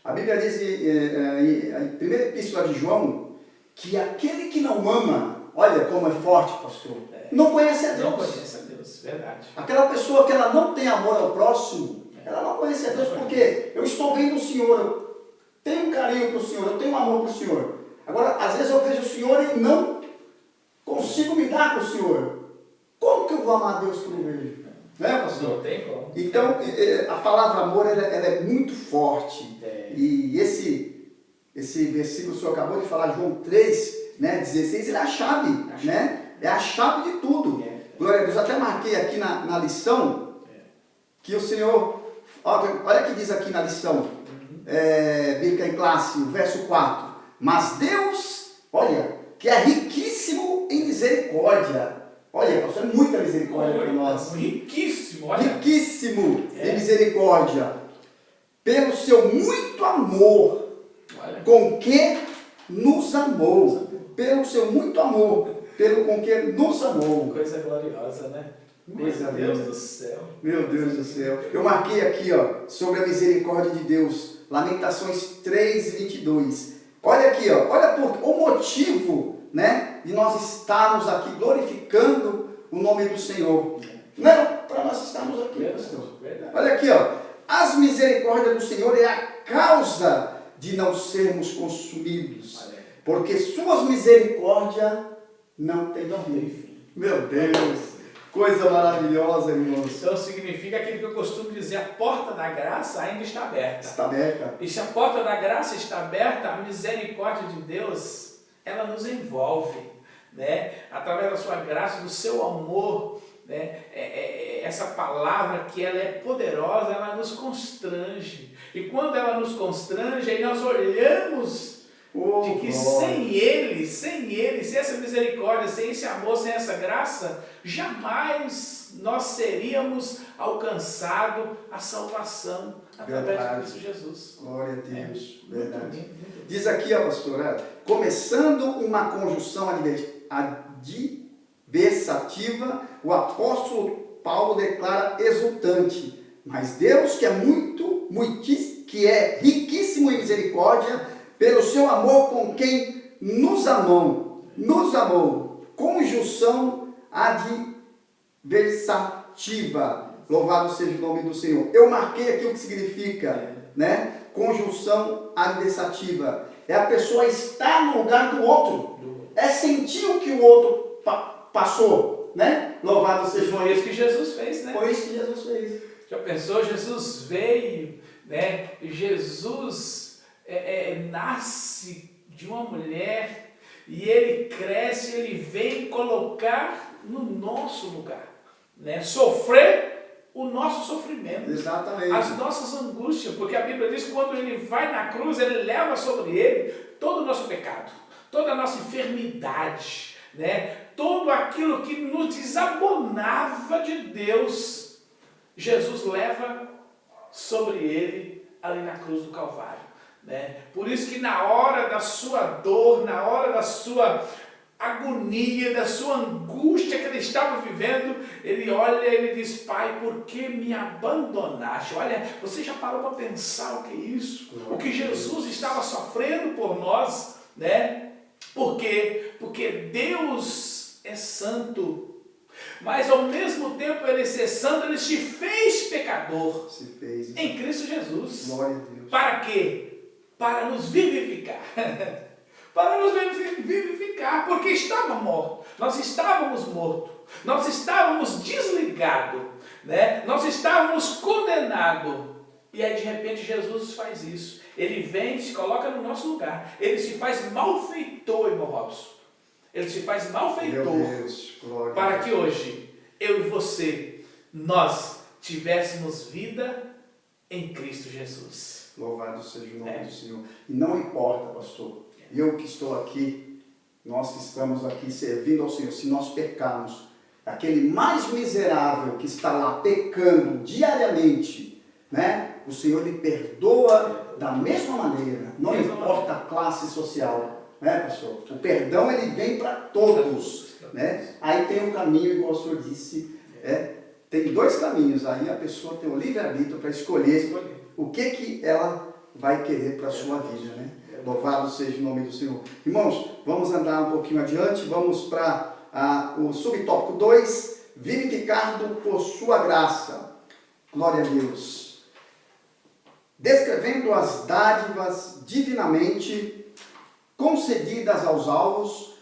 Speaker 2: A Bíblia diz em primeira epístola de João que aquele que não ama, olha como é forte, pastor, não conhece a Deus.
Speaker 1: Não conhece a Deus, verdade.
Speaker 2: Aquela pessoa que ela não tem amor ao próximo, ela não conhece a Deus, porque eu estou vendo o Senhor, eu tenho um carinho para o Senhor, eu tenho um amor para o Senhor. Agora, às vezes eu vejo o Senhor e não consigo me dar com o Senhor. Como que eu vou amar a Deus que eu não vejo? Né, pastor?
Speaker 1: Não tem como.
Speaker 2: Então, a palavra amor, ela é muito forte. E esse versículo que o senhor acabou de falar, João 3, né, 16, ele é a chave, né? É a chave de tudo. Glória a Deus. Eu até marquei aqui na lição que o Senhor, olha o que diz aqui na lição, Bíblica em Classe, o verso 4. Mas Deus, olha, que é riquíssimo em misericórdia. Olha, pastor, é muita misericórdia para nós.
Speaker 1: Riquíssimo, olha.
Speaker 2: Riquíssimo em misericórdia. Pelo seu muito amor, com que nos amou. Pelo seu muito amor, pelo com que nos amou.
Speaker 1: Coisa gloriosa, né? Meu Deus do céu.
Speaker 2: Meu Deus do céu. Eu marquei aqui, ó, sobre a misericórdia de Deus. Lamentações 3:22. Olha aqui, ó. Olha o motivo, né, de nós estarmos aqui glorificando o nome do Senhor. Não é para nós estarmos aqui, pastor. Olha aqui, ó. As misericórdias do Senhor é a causa de não sermos consumidos, porque suas misericórdias não têm fim. Meu Deus, coisa maravilhosa, irmãos.
Speaker 1: Então significa aquilo que eu costumo dizer, a porta da graça ainda está aberta.
Speaker 2: Está aberta. E
Speaker 1: se a porta da graça está aberta, a misericórdia de Deus, ela nos envolve, né? Através da sua graça, do seu amor, né? Essa palavra que ela é poderosa, ela nos constrange. E quando ela nos constrange, aí nós olhamos de que sem Ele, sem essa misericórdia, sem esse amor, sem essa graça, jamais nós seríamos alcançados a salvação através de Cristo Jesus.
Speaker 2: Glória a Deus. Verdade. Muito diz aqui, ó, pastor, começando uma conjunção adversativa, o apóstolo Paulo declara exultante: mas Deus, que é riquíssimo em misericórdia, pelo seu amor com quem nos amou, conjunção adversativa, louvado seja o nome do Senhor. Eu marquei aqui o que significa, né? Conjunção adversativa, é a pessoa estar no lugar do outro, é sentir o que o outro passou, né? Louvado seja.
Speaker 1: Foi isso que Jesus fez, né?
Speaker 2: Foi isso que Jesus fez.
Speaker 1: Já pensou? Jesus veio, né? Jesus nasce de uma mulher e ele cresce, ele vem colocar no nosso lugar, né? Sofrer o nosso sofrimento.
Speaker 2: Exatamente.
Speaker 1: As nossas angústias, porque a Bíblia diz que quando ele vai na cruz, ele leva sobre ele todo o nosso pecado, toda a nossa enfermidade, né? Tudo aquilo que nos desabonava de Deus, Jesus leva sobre ele ali na cruz do Calvário, né? Por isso que na hora da sua dor, na hora da sua agonia, da sua angústia que ele estava vivendo, ele olha e ele diz: Pai, por que me abandonaste? Olha, você já parou para pensar o que é isso? O que Jesus estava sofrendo por nós, né? Por quê? Porque Deus é santo, mas ao mesmo tempo ele ser santo, ele se fez pecador.
Speaker 2: Se fez.
Speaker 1: Em Cristo Jesus.
Speaker 2: Glória a Deus.
Speaker 1: Para quê? Para nos vivificar. Para nos vivificar, porque estávamos mortos, nós estávamos mortos, nós estávamos desligados, né? Nós estávamos condenados. E aí de repente Jesus faz isso. Ele vem e se coloca no nosso lugar. Ele se faz malfeitor, irmão Robson. Ele se faz malfeitor para que hoje, eu e você, nós tivéssemos vida em Cristo Jesus.
Speaker 2: Louvado seja o nome do Senhor. E não importa, pastor, eu que estou aqui, nós que estamos aqui servindo ao Senhor, se nós pecarmos, aquele mais miserável que está lá pecando diariamente, né? O Senhor lhe perdoa da mesma maneira, não importa a classe social, né, pastor? O perdão ele vem para todos, né? Aí tem um caminho, igual o senhor disse, tem dois caminhos, aí a pessoa tem o livre-arbítrio para escolher o que ela vai querer para a sua vida, né? Louvado seja o nome do Senhor. Irmãos, vamos andar um pouquinho adiante, vamos para o subtópico 2, vivificado por sua graça. Glória a Deus. Descrevendo as dádivas divinamente concedidas aos salvos,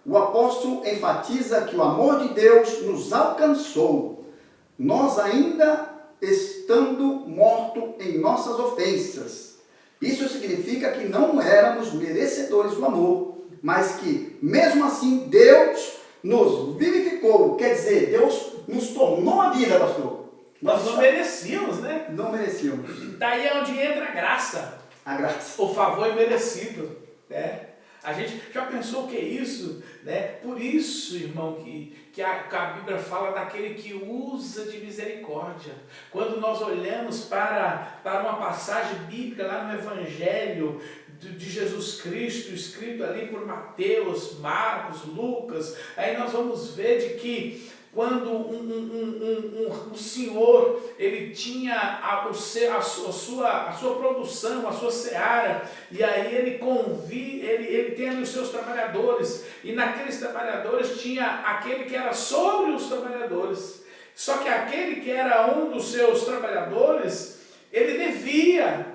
Speaker 2: o apóstolo enfatiza que o amor de Deus nos alcançou, nós ainda estando mortos em nossas ofensas. Isso significa que não éramos merecedores do amor, mas que, mesmo assim, Deus nos vivificou. Quer dizer, Deus nos tornou a vida, pastor.
Speaker 1: Nós não merecíamos, né?
Speaker 2: Não merecíamos.
Speaker 1: Daí é onde entra a graça.
Speaker 2: A graça.
Speaker 1: O favor imerecido, né? A gente já pensou o que é isso, né? Por isso, irmão, que a Bíblia fala daquele que usa de misericórdia. Quando nós olhamos para uma passagem bíblica lá no Evangelho de Jesus Cristo, escrito ali por Mateus, Marcos, Lucas, aí nós vamos ver de que quando um senhor, ele tinha a sua produção, a sua seara, e aí ele tem ali os seus trabalhadores, e naqueles trabalhadores tinha aquele que era sobre os trabalhadores, só que aquele que era um dos seus trabalhadores, ele devia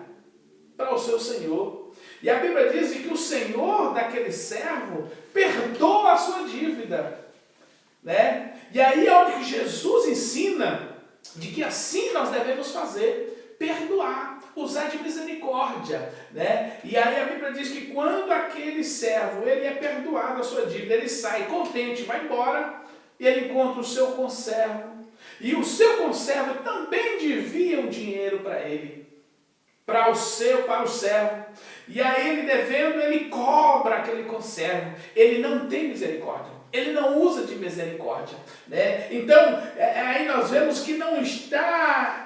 Speaker 1: para o seu senhor, e a Bíblia diz que o senhor daquele servo perdoa a sua dívida, né? E aí é onde Jesus ensina de que assim nós devemos fazer, perdoar, usar de misericórdia, né? E aí a Bíblia diz que quando aquele servo, ele é perdoado a sua dívida, ele sai contente, vai embora, e ele encontra o seu conservo, e o seu conservo também devia um dinheiro para ele, para o servo, e aí ele devendo, ele cobra aquele conservo, ele não tem misericórdia. Ele não usa de misericórdia, né? Então, aí nós vemos que não está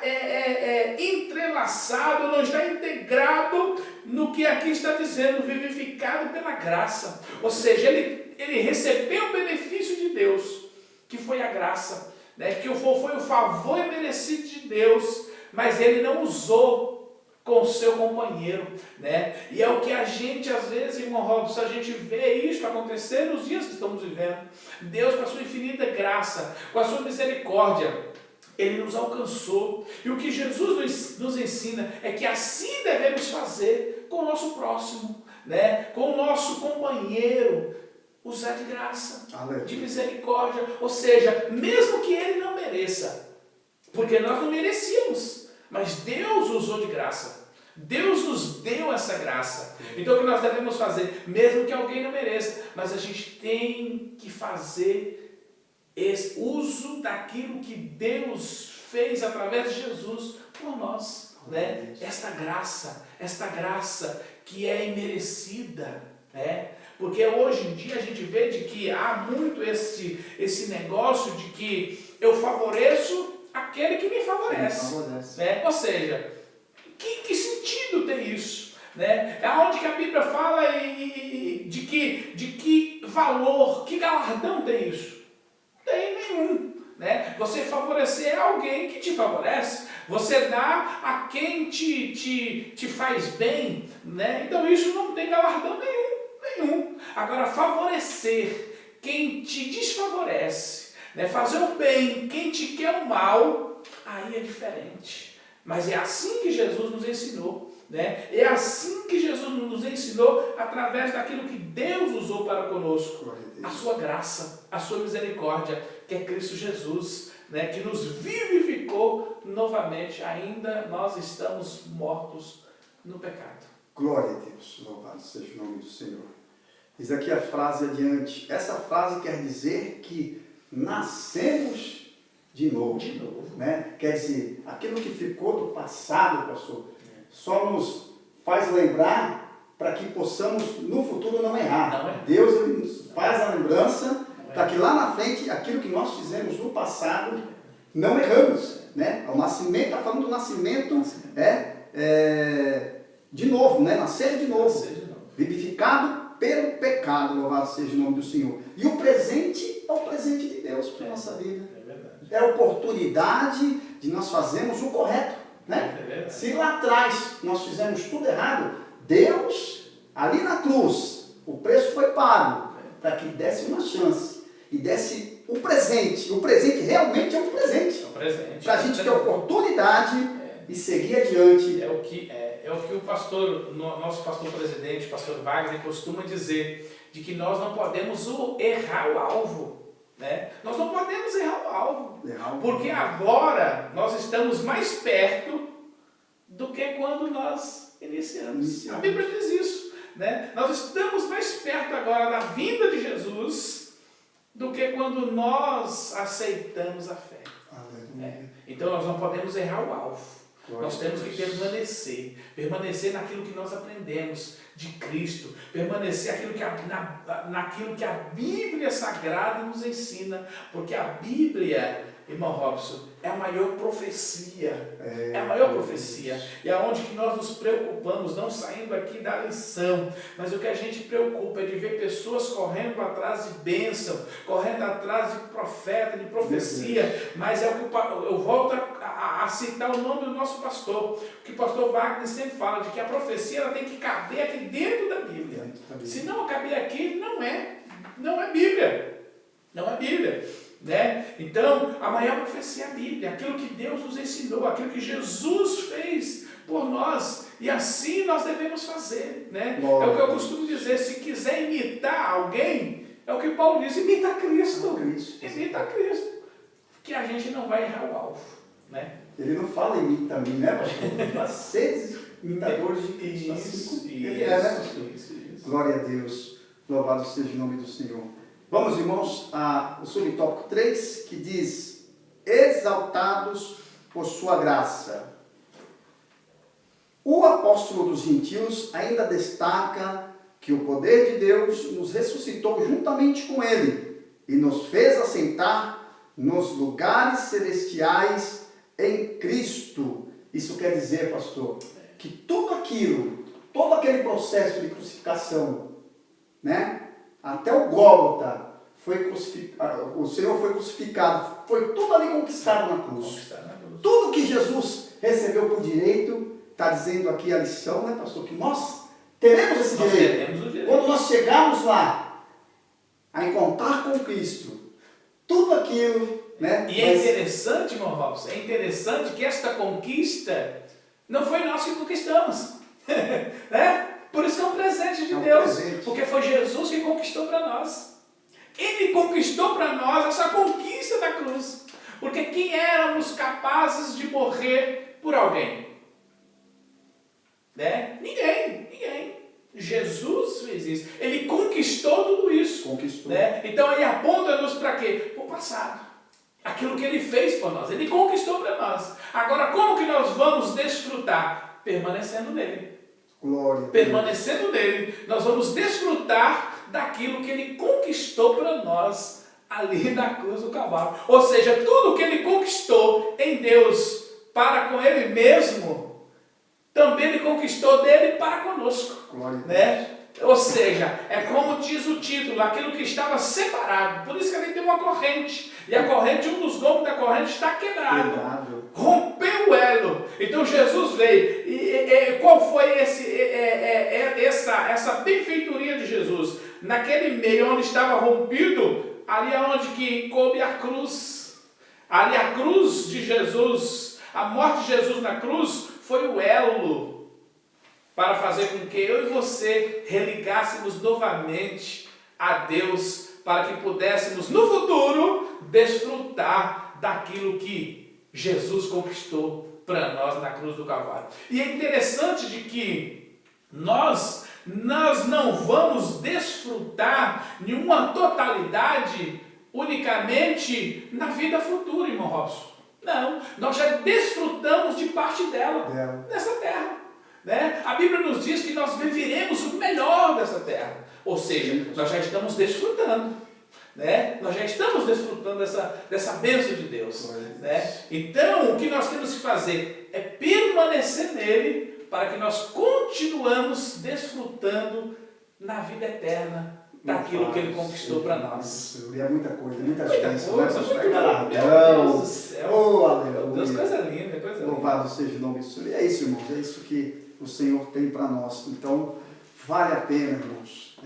Speaker 1: entrelaçado, não está integrado no que aqui está dizendo, vivificado pela graça. Ou seja, ele recebeu o benefício de Deus, que foi a graça, né? Que foi o favor merecido de Deus, mas ele não usou com o seu companheiro, né? E é o que a gente, às vezes, irmão Robson, a gente vê isso acontecer nos dias que estamos vivendo. Deus, com a sua infinita graça, com a sua misericórdia, Ele nos alcançou. E o que Jesus nos ensina é que assim devemos fazer com o nosso próximo, né? Com o nosso companheiro, usar de graça, de misericórdia. Ou seja, mesmo que ele não mereça, porque nós não merecíamos, mas Deus usou de graça. Deus nos deu essa graça. Então o que nós devemos fazer? Mesmo que alguém não mereça, mas a gente tem que fazer esse uso daquilo que Deus fez através de Jesus por nós, né? Esta graça que é imerecida, né? Porque hoje em dia a gente vê de que há muito esse negócio de que eu favoreço aquele que me favorece, né? Ou seja, que sentido tem isso, né? É onde que a Bíblia fala de que valor, que galardão tem isso? Não tem nenhum, né? Você favorecer alguém que te favorece, você dá a quem te faz bem, né? Então isso não tem galardão nenhum. Agora, favorecer quem te desfavorece, né? Fazer o bem, quem te quer o mal, aí é diferente. Mas é assim que Jesus nos ensinou, né? É assim que Jesus nos ensinou através daquilo que Deus usou para conosco. A sua graça, a sua misericórdia, que é Cristo Jesus, né? Que nos vivificou novamente. Ainda nós estamos mortos no pecado.
Speaker 2: Glória a Deus, louvado seja o nome do Senhor. Diz aqui a frase adiante. Essa frase quer dizer que nascemos de novo. Né? Quer dizer, aquilo que ficou do passado, pastor, só nos faz lembrar para que possamos no futuro não errar. Deus ele nos faz a lembrança para que lá na frente, aquilo que nós fizemos no passado, não erramos, né? O nascimento, está falando do nascimento, de novo, né? Nascer de novo, vivificado pelo pecado, louvado seja o nome do Senhor. E o presente é o presente de Deus para a nossa vida. É a oportunidade de nós fazermos o correto, né? Se lá atrás nós fizemos tudo errado, Deus, ali na cruz, o preço foi pago para que desse uma chance e desse o presente. O presente realmente é um presente.
Speaker 1: É um presente.
Speaker 2: Para a gente ter a oportunidade e seguir adiante.
Speaker 1: É o que o pastor, nosso pastor presidente, pastor Wagner, costuma dizer, de que nós não podemos errar o alvo. Né? Nós não podemos errar o alvo. Porque agora nós estamos mais perto do que quando nós iniciamos. A Bíblia diz isso. Né? Nós estamos mais perto agora da vinda de Jesus do que quando nós aceitamos a fé. Então nós não podemos errar o alvo. Nós temos que permanecer naquilo que nós aprendemos de Cristo, permanecer naquilo que a Bíblia Sagrada nos ensina, porque a Bíblia, irmão Robson, é a maior profecia, é a maior profecia, e é onde que nós nos preocupamos, não saindo aqui da lição, mas o que a gente preocupa é de ver pessoas correndo atrás de bênção, correndo atrás de profeta, de profecia, mas é o que eu volto a citar o nome do nosso pastor, que o pastor Wagner sempre fala, de que a profecia ela tem que caber aqui dentro da Bíblia. Se não caber aqui, não é Bíblia. Não é Bíblia. Né? Então, a maior profecia é a Bíblia, aquilo que Deus nos ensinou, aquilo que Jesus fez por nós, e assim nós devemos fazer. Né? É o que eu costumo dizer, se quiser imitar alguém, é o que Paulo diz, imita Cristo. Imita Cristo. Que a gente não vai errar o alvo. Né?
Speaker 2: Ele não fala imita a mim, né, pastor? Ele fala seres imitadores de Cristo. Isso. Glória a Deus. Louvado seja o nome do Senhor. Vamos, irmãos, ao subtópico 3, que diz: exaltados por sua graça. O apóstolo dos gentios ainda destaca que o poder de Deus nos ressuscitou juntamente com ele e nos fez assentar nos lugares celestiais em Cristo. Isso quer dizer, pastor, que todo aquele processo de crucificação, né? Até o Gólgota, o Senhor foi crucificado, foi tudo ali conquistado na cruz. Tudo que Jesus recebeu por direito, está dizendo aqui a lição, né, pastor, que nós teremos esse direito. Quando nós chegarmos lá, a encontrar com Cristo, tudo aquilo, né?
Speaker 1: E é interessante, irmão Robson, que esta conquista não foi nós que conquistamos. Né? Por isso que é um presente de Deus, porque foi Jesus que conquistou para nós. Ele conquistou para nós essa conquista da cruz, porque quem éramos capazes de morrer por alguém? Né? Ninguém. Jesus fez isso, ele conquistou tudo isso. Né? Então ele aponta-nos para quê? Para o passado, aquilo que ele fez por nós, ele conquistou para nós. Agora, como que nós vamos desfrutar? Permanecendo nele. Permanecendo nele, nós vamos desfrutar daquilo que ele conquistou para nós ali na cruz do Calvário. Ou seja, tudo que ele conquistou em Deus para com ele mesmo, também ele conquistou dele para conosco. Né? Ou seja, é como diz o título, aquilo que estava separado. Por isso que ele tem uma corrente. E a corrente, um dos gomos da corrente está quebrado. Rompeu o elo. Então Jesus veio. E qual foi essa benfeitoria de Jesus? Naquele meio onde estava rompido, ali é onde que coube a cruz. Ali a cruz de Jesus, a morte de Jesus na cruz, foi o elo para fazer com que eu e você religássemos novamente a Deus, para que pudéssemos no futuro desfrutar daquilo que Jesus conquistou para nós na cruz do Calvário. E é interessante de que nós não vamos desfrutar nenhuma totalidade unicamente na vida futura, irmão Robson. Não, nós já desfrutamos de parte dela nessa terra. Né? A Bíblia nos diz que nós viveremos o melhor dessa terra. Ou seja, nós já estamos desfrutando. né? Nós já estamos desfrutando dessa bênção de Deus, né? Então, o que nós temos que fazer é permanecer nele para que nós continuamos desfrutando na vida eterna daquilo que ele conquistou para nós.
Speaker 2: E é muita coisa, muitas
Speaker 1: Muita
Speaker 2: bênçãos,
Speaker 1: coisa,
Speaker 2: né?
Speaker 1: muito
Speaker 2: Galardão.
Speaker 1: Meu Deus do céu.
Speaker 2: Oh,
Speaker 1: Meu Deus,
Speaker 2: aleluia.
Speaker 1: coisa linda, coisa linda.
Speaker 2: Louvado seja o nome do Senhor. E é isso, irmãos, é isso que o Senhor tem para nós. Então, vale a pena, irmãos.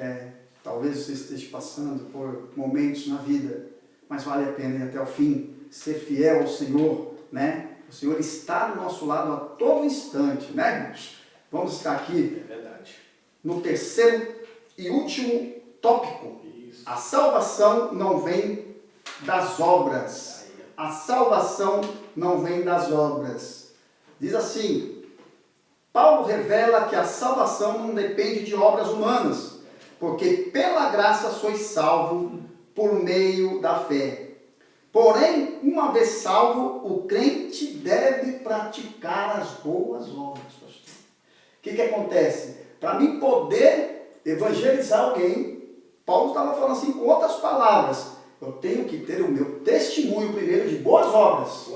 Speaker 2: Talvez você esteja passando por momentos na vida, mas vale a pena ir até o fim, ser fiel ao Senhor, né? O Senhor está do nosso lado a todo instante, né, irmãos? Vamos estar aqui
Speaker 1: É verdade.
Speaker 2: no terceiro e último tópico.
Speaker 1: Isso.
Speaker 2: A salvação não vem das obras. A salvação não vem das obras. Diz assim, Paulo revela que a salvação não depende de obras humanas, porque pela graça sois salvo por meio da fé. Porém, uma vez salvo, o crente deve praticar as boas obras, pastor. O que acontece? Para mim poder evangelizar alguém, Paulo estava falando assim com outras palavras, eu tenho que ter o meu testemunho primeiro de boas obras,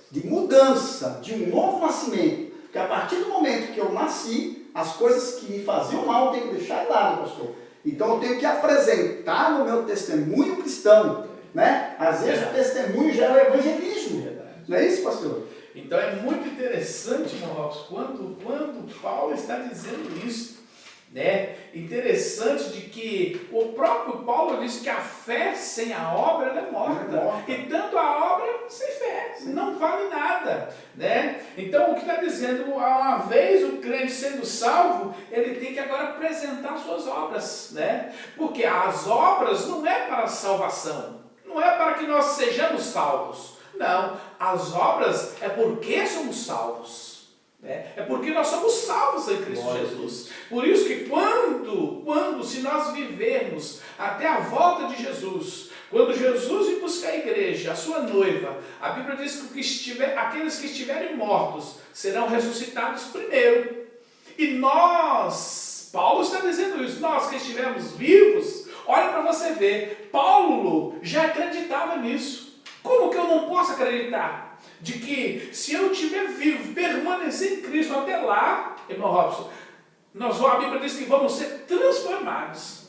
Speaker 2: de mudança, de um novo nascimento. Porque a partir do momento que eu nasci, as coisas que me faziam mal eu tenho que deixar de lado, pastor. Então eu tenho que apresentar no meu testemunho cristão, né? Às vezes o testemunho já é o evangelismo. Não é isso, pastor?
Speaker 1: Então é muito interessante, irmão Robson, quando Paulo está dizendo isso, né? Interessante de que o próprio Paulo diz que a fé sem a obra ela é morta. E tanto a obra sem fé não vale nada, né? Então o que está dizendo, uma vez o crente sendo salvo, ele tem que agora apresentar suas obras, né? Porque as obras não é para a salvação, não é para que nós sejamos salvos. Não, as obras é porque somos salvos. É porque nós somos salvos em Cristo Jesus. Por isso que se nós vivermos até a volta de Jesus, quando Jesus vir buscar a igreja, a sua noiva, a Bíblia diz que aqueles que estiverem mortos serão ressuscitados primeiro. E nós, Paulo está dizendo isso, nós que estivermos vivos, olha para você ver, Paulo já acreditava nisso. Como que eu não posso acreditar? De que se eu estiver vivo, permanecer em Cristo até lá, irmão Robson, a Bíblia diz que vamos ser transformados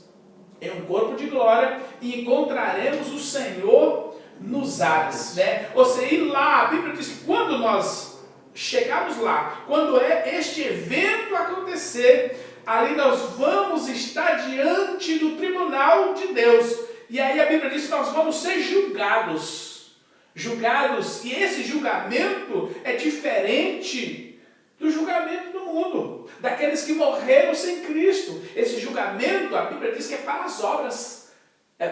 Speaker 1: em um corpo de glória e encontraremos o Senhor nos ares, né? Ou seja, ir lá, a Bíblia diz que quando nós chegarmos lá, quando este evento acontecer, ali nós vamos estar diante do tribunal de Deus. E aí a Bíblia diz que nós vamos ser julgados, e esse julgamento é diferente do julgamento do mundo, daqueles que morreram sem Cristo. Esse julgamento, a Bíblia diz que é para as obras,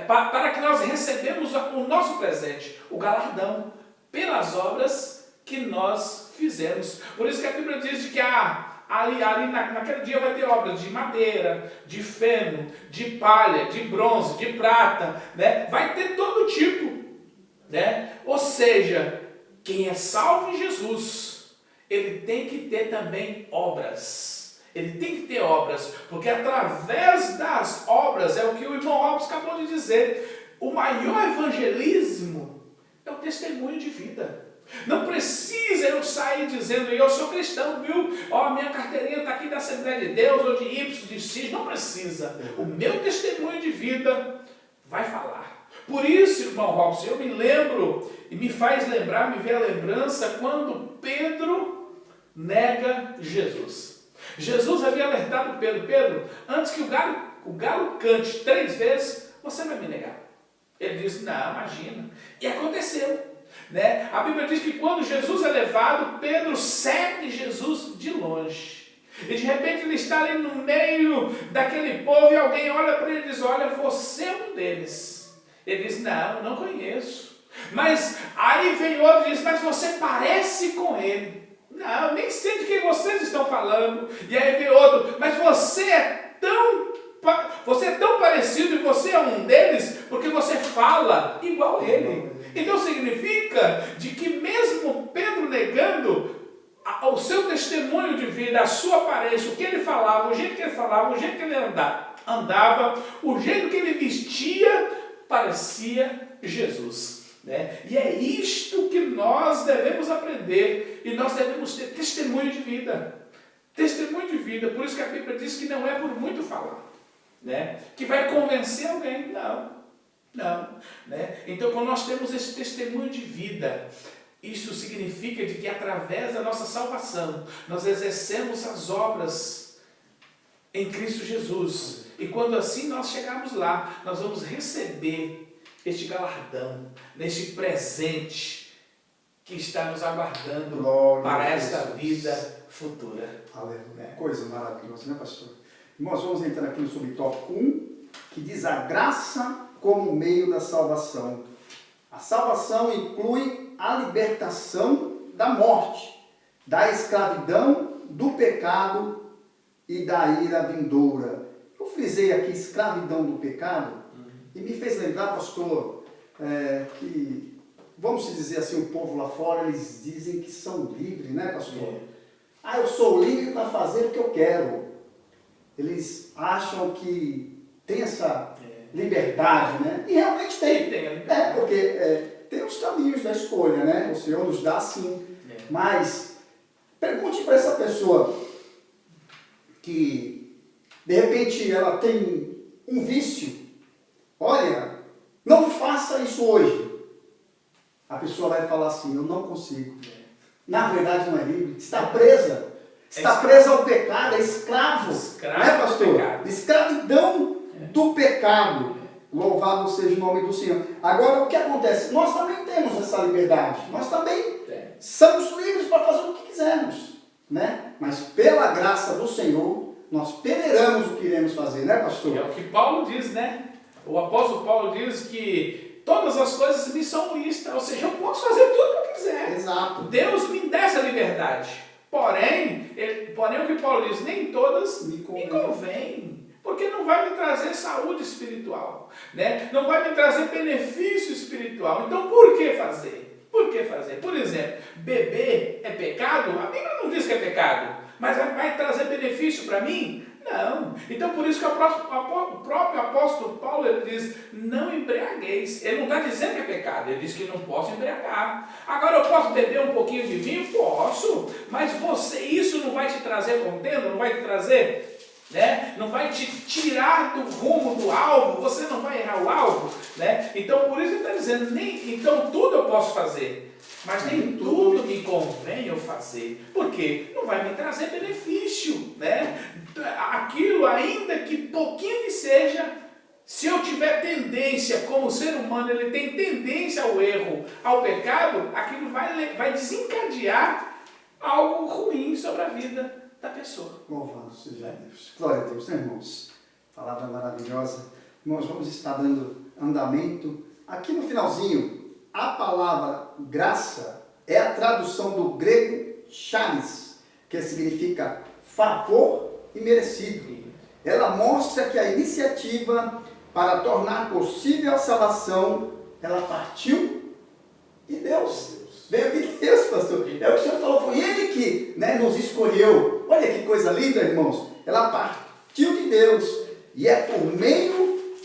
Speaker 1: para que nós recebemos o nosso presente, o galardão, pelas obras que nós fizemos. Por isso que a Bíblia diz de que naquele dia vai ter obras de madeira, de feno, de palha, de bronze, de prata, né? Vai ter todo tipo, né? Ou seja, quem é salvo em Jesus, ele tem que ter também obras. Ele tem que ter obras, porque através das obras, é o que o irmão Robson acabou de dizer, o maior evangelismo é o testemunho de vida. Não precisa eu sair dizendo, eu sou cristão, viu? Minha carteirinha está aqui da Assembleia de Deus, ou de Y, de X, não precisa. O meu testemunho de vida vai falar. Por isso, irmão Robson, eu me lembro, e me faz lembrar, me vê a lembrança, quando Pedro nega Jesus. Jesus havia alertado Pedro, antes que o galo cante 3 vezes, você vai me negar. Ele disse, não, imagina. E aconteceu. Né? A Bíblia diz que quando Jesus é levado, Pedro segue Jesus de longe. E de repente ele está ali no meio daquele povo e alguém olha para ele e diz, olha, você é um deles. Ele diz, não conheço. Mas aí vem outro e diz, mas você parece com ele. Não, nem sei de quem vocês estão falando. E aí vem outro, mas você é tão parecido e você é um deles porque você fala igual ele. Então significa de que mesmo Pedro negando o seu testemunho de vida, a sua aparência, o que ele falava, o jeito que ele falava, o jeito que ele andava, o jeito que ele vestia, parecia Jesus. Né? E é isto que nós devemos aprender, e nós devemos ter testemunho de vida. Testemunho de vida, por isso que a Bíblia diz que não é por muito falar, né? Que vai convencer alguém, não, né? Então, quando nós temos esse testemunho de vida, isso significa de que através da nossa salvação, nós exercemos as obras em Cristo Jesus, e quando assim nós chegarmos lá, nós vamos receber este galardão, neste presente que está nos aguardando para esta vida futura.
Speaker 2: Aleluia. Coisa maravilhosa, né, pastor? Nós vamos entrar aqui no subtópico 1, que diz a graça como meio da salvação. A salvação inclui a libertação da morte, da escravidão, do pecado e da ira vindoura. Eu frisei aqui escravidão do pecado e me fez lembrar, pastor, que, vamos dizer assim, o povo lá fora, eles dizem que são livres, né, pastor? Eu sou livre para fazer o que eu quero. Eles acham que tem essa liberdade, né? E realmente tem. Porque tem os caminhos da escolha, né? O Senhor nos dá sim. Mas pergunte para essa pessoa que, de repente, ela tem um vício. Olha, não faça isso hoje. A pessoa vai falar assim, eu não consigo. Na verdade não é livre, está presa. Está presa ao pecado, é escravo. Né, pastor? Escravidão do pecado. Louvado seja o nome do Senhor. Agora, o que acontece? Nós também temos essa liberdade. Nós também somos livres para fazer o que quisermos. Né? Mas pela graça do Senhor, nós peneiramos o que iremos fazer, né, pastor?
Speaker 1: É o que Paulo diz, né? O apóstolo Paulo diz que todas as coisas me são lícitas, ou seja, eu posso fazer tudo o que eu quiser.
Speaker 2: Exato.
Speaker 1: Deus me dá essa liberdade. Porém, o que Paulo diz, nem todas me convém, porque não vai me trazer saúde espiritual, né? Não vai me trazer benefício espiritual. Então, por que fazer? Por que fazer? Por exemplo, beber é pecado? A Bíblia não diz que é pecado, mas vai trazer benefício para mim? Não. Então, por isso que o próprio apóstolo Paulo, ele diz, não embriagueis. Ele não está dizendo que é pecado, ele diz que não posso embriagar. Agora, eu posso beber um pouquinho de vinho? Posso. Mas isso não vai te trazer contenda, não vai te trazer, né? Não vai te tirar do rumo do alvo, você não vai errar o alvo, né? Então, por isso ele está dizendo, então tudo eu posso fazer. Mas nem tudo me convém eu fazer. Por quê? Não vai me trazer benefício, né? Aquilo, ainda que pouquinho que seja, se eu tiver tendência, como ser humano, ele tem tendência ao erro, ao pecado, aquilo vai desencadear algo ruim sobre a vida da pessoa.
Speaker 2: Louvado seja Deus. Glória a Deus, né, irmãos? Palavra maravilhosa. Irmãos, vamos estar dando andamento. Aqui no finalzinho, a palavra graça é a tradução do grego charis, que significa favor e merecido. Ela mostra que a iniciativa para tornar possível a salvação, ela partiu de Deus. Veio de Deus, pastor. É o que o Senhor falou, foi Ele que, né, nos escolheu. Olha que coisa linda, irmãos. Ela partiu de Deus. E é por meio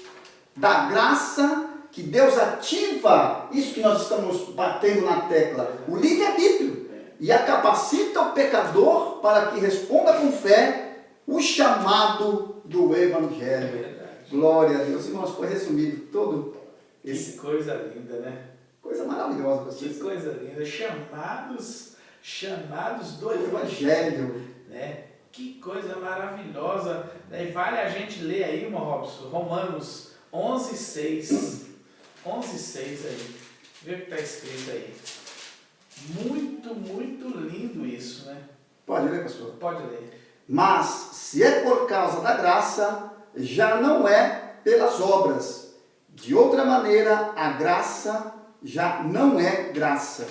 Speaker 2: da graça que Deus ativa isso que nós estamos batendo na tecla, o livre-arbítrio, e a capacita o pecador para que responda com fé o chamado do Evangelho. Glória a Deus. Irmãos, foi resumido todo esse...
Speaker 1: Que coisa linda, né?
Speaker 2: Coisa maravilhosa. Vocês.
Speaker 1: Que coisa linda. Chamados do
Speaker 2: Evangelho.
Speaker 1: Né? Que coisa maravilhosa. E vale a gente ler aí, irmão Robson, Romanos 11:6. 11:6 aí. Vê o que está escrito aí. Muito, muito lindo isso, né?
Speaker 2: Pode ler, pastor?
Speaker 1: Pode ler.
Speaker 2: Mas, se é por causa da graça, já não é pelas obras. De outra maneira, a graça já não é graça.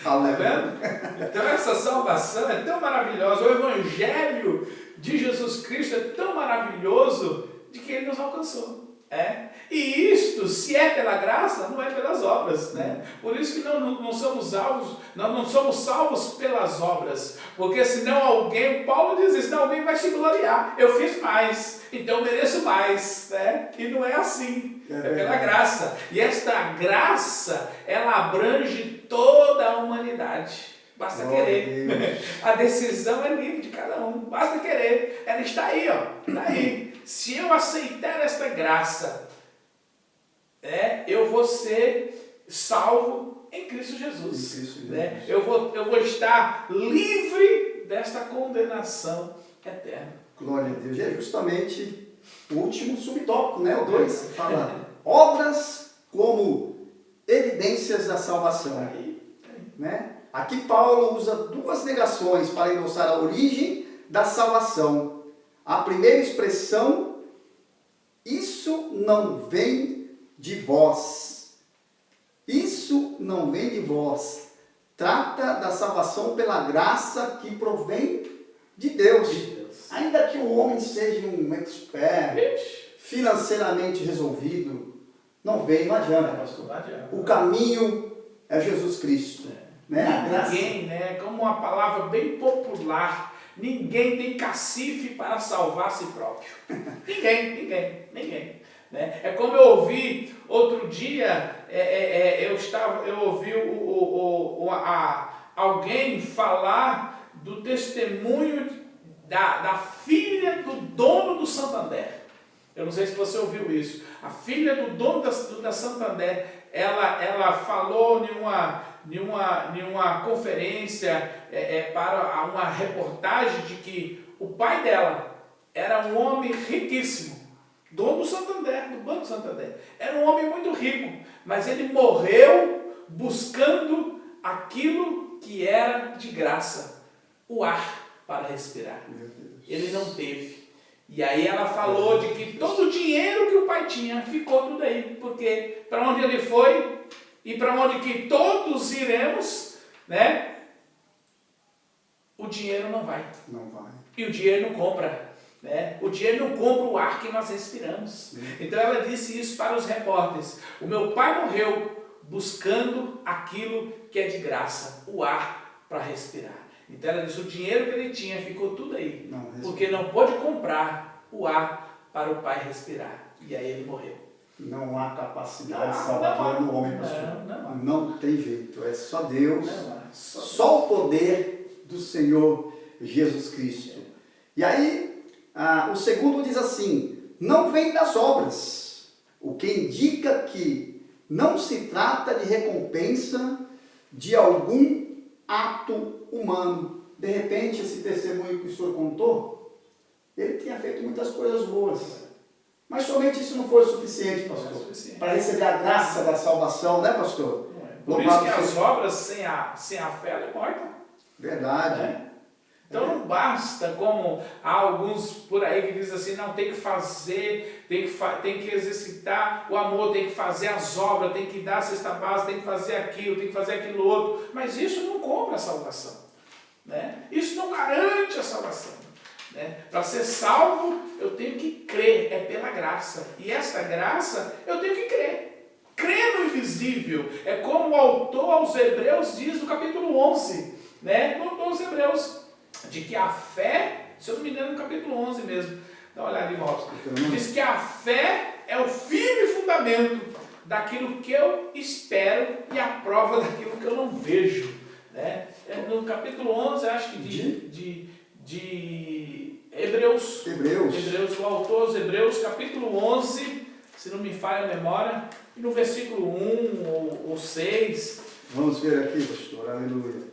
Speaker 1: Tá vendo? Então essa salvação é tão maravilhosa. O Evangelho de Jesus Cristo é tão maravilhoso de que Ele nos alcançou. E isto, se é pela graça, não é pelas obras, né? Por isso que não somos salvos, nós não somos salvos pelas obras, porque senão alguém, Paulo diz isso, senão alguém vai se gloriar, eu fiz mais, então eu mereço mais, né? E não é assim, é pela graça. E esta graça, ela abrange toda a humanidade. Basta querer. A decisão é livre de cada um. Basta querer. Ela está aí, ó. Está aí. Se eu aceitar esta graça, eu vou ser salvo em Cristo Jesus. Né? Eu vou estar livre desta condenação eterna.
Speaker 2: Glória a Deus. E é justamente o último subtópico, né? O 2. Fala obras como evidências da salvação. Né? Aqui Paulo usa duas negações para endossar a origem da salvação. A primeira expressão, isso não vem de vós. Isso não vem de vós. Trata da salvação pela graça que provém de Deus. Ainda que o homem seja um expert, financeiramente resolvido, não vem, não adianta, pastor. O caminho é Jesus Cristo. Né?
Speaker 1: Ninguém, né? Como uma palavra bem popular, ninguém tem cacife para salvar a si próprio. Ninguém. Né? É como eu ouvi outro dia, eu ouvi alguém falar do testemunho da filha do dono do Santander. Eu não sei se você ouviu isso. A filha do dono da Santander, ela falou em uma conferência para uma reportagem de que o pai dela era um homem riquíssimo, dono do Santander, do Banco Santander. Era um homem muito rico, mas ele morreu buscando aquilo que era de graça, o ar para respirar. Ele não teve. E aí ela falou de que todo o dinheiro que o pai tinha ficou tudo aí, porque para onde ele foi e para onde que todos iremos, né? O dinheiro não vai.
Speaker 2: Não vai.
Speaker 1: E o dinheiro não compra, né? O dinheiro não compra o ar que nós respiramos. Então ela disse isso para os repórteres. O meu pai morreu buscando aquilo que é de graça, o ar para respirar. Então ela disse, o dinheiro que ele tinha ficou tudo aí, porque não pôde comprar o ar para o pai respirar. E aí ele morreu.
Speaker 2: Não há capacidade salvadora no homem, pastor. Não tem jeito, é só Deus, só o poder do Senhor Jesus Cristo. E aí, o segundo diz assim, não vem das obras, o que indica que não se trata de recompensa de algum ato humano. De repente, esse testemunho que o senhor contou, ele tinha feito muitas coisas boas. Mas somente isso não foi suficiente, pastor, para receber a graça da salvação, né, pastor?
Speaker 1: Por isso que as obras sem a fé ela é morta.
Speaker 2: Verdade.
Speaker 1: Então não basta, como há alguns por aí que dizem assim, não, tem que fazer, tem que exercitar o amor, tem que fazer as obras, tem que dar a cesta básica, tem que fazer aquilo outro. Mas isso não compra a salvação. Né? Isso não garante a salvação. Né? Para ser salvo, eu tenho que crer, é pela graça. E essa graça, eu tenho que crer. Crer no invisível. É como o autor aos Hebreus diz no capítulo 11. Né? No autor aos Hebreus. De que a fé, se eu não me engano, no capítulo 11 mesmo. Dá uma olhada em Robson. Diz que a fé é o firme fundamento daquilo que eu espero e a prova daquilo que eu não vejo. Né? No capítulo 11, acho que de Hebreus, o autor aos Hebreus, capítulo 11, se não me falha a memória, e no versículo 1 ou 6.
Speaker 2: Vamos ver aqui, pastor, aleluia.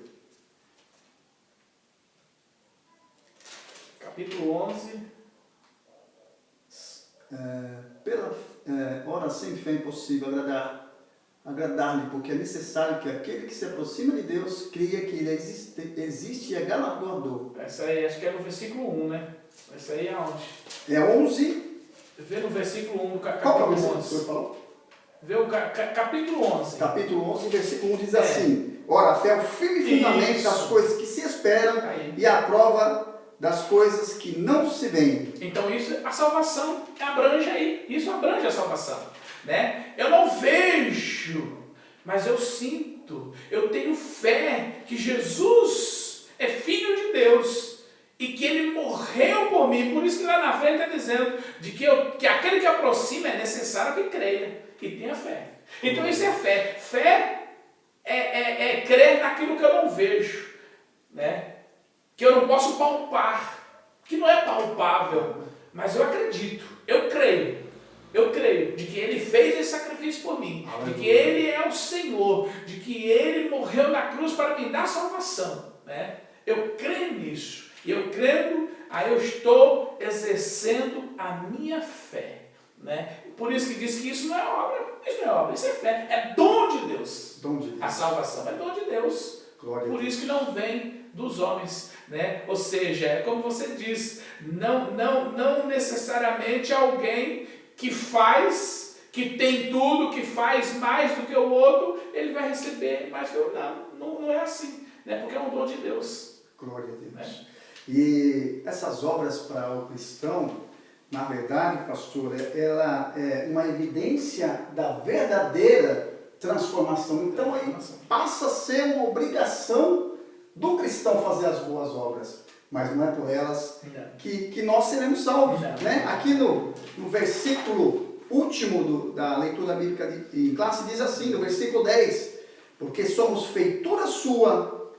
Speaker 1: Capítulo 11.
Speaker 2: Ora, sem fé é impossível agradar-lhe, porque é necessário que aquele que se aproxima de Deus creia que ele existe e é galardoador.
Speaker 1: Essa aí, acho que é no versículo 1, né? Essa aí é aonde?
Speaker 2: É 11.
Speaker 1: Vê no versículo 1 do
Speaker 2: Qual
Speaker 1: capítulo
Speaker 2: que é o
Speaker 1: 11.
Speaker 2: que o senhor falou?
Speaker 1: Vê o capítulo 11.
Speaker 2: Capítulo 11, versículo 1 diz assim, ora, a fé é o firme fundamento das coisas que se esperam e a prova das coisas que não se veem.
Speaker 1: Então isso, a salvação abrange aí, isso abrange a salvação, né? Eu não vejo, mas eu sinto, eu tenho fé que Jesus é Filho de Deus e que Ele morreu por mim. Por isso que lá na frente está dizendo de que aquele que aproxima é necessário que creia e tenha fé. Então isso é fé. Fé é crer naquilo que eu não vejo, né? Que eu não posso palpar, que não é palpável, mas eu acredito, eu creio de que Ele fez esse sacrifício por mim, de que Ele é o Senhor, de que Ele morreu na cruz para me dar salvação, né? Eu creio nisso, e eu crendo, aí eu estou exercendo a minha fé, né? Por isso que diz que isso não é obra, isso é fé, é dom de Deus.
Speaker 2: Dom de Deus.
Speaker 1: A salvação é dom de Deus.
Speaker 2: Glória
Speaker 1: Por isso que não vem dos homens, né? Ou seja, é como você diz, não necessariamente alguém que faz, que tem tudo, que faz mais do que o outro, ele vai receber mais que o outro. Não é assim, né? Porque é um dom de Deus.
Speaker 2: Glória a Deus.
Speaker 1: Né?
Speaker 2: E essas obras para o cristão, na verdade, pastor, ela é uma evidência da verdadeira transformação. Então, aí passa a ser uma obrigação do cristão fazer as boas obras, mas não é por elas que nós seremos salvos. Né? Aqui no versículo último da leitura bíblica em classe diz assim, no versículo 10, porque somos feitura sua,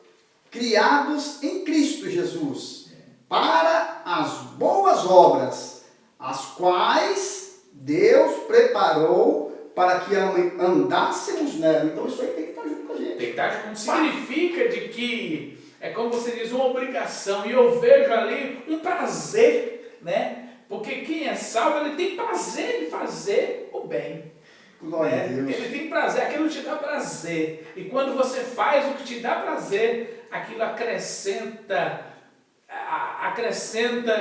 Speaker 2: criados em Cristo Jesus, para as boas obras, as quais Deus preparou para que andássemos nela. Então isso aí tem que estar junto com a gente.
Speaker 1: Tem que estar junto. Significa de que, é como você diz, uma obrigação. E eu vejo ali um prazer, né? Porque quem é salvo, ele tem prazer de fazer o bem.
Speaker 2: Glória a Deus.
Speaker 1: Ele tem prazer, aquilo te dá prazer. E quando você faz o que te dá prazer, aquilo acrescenta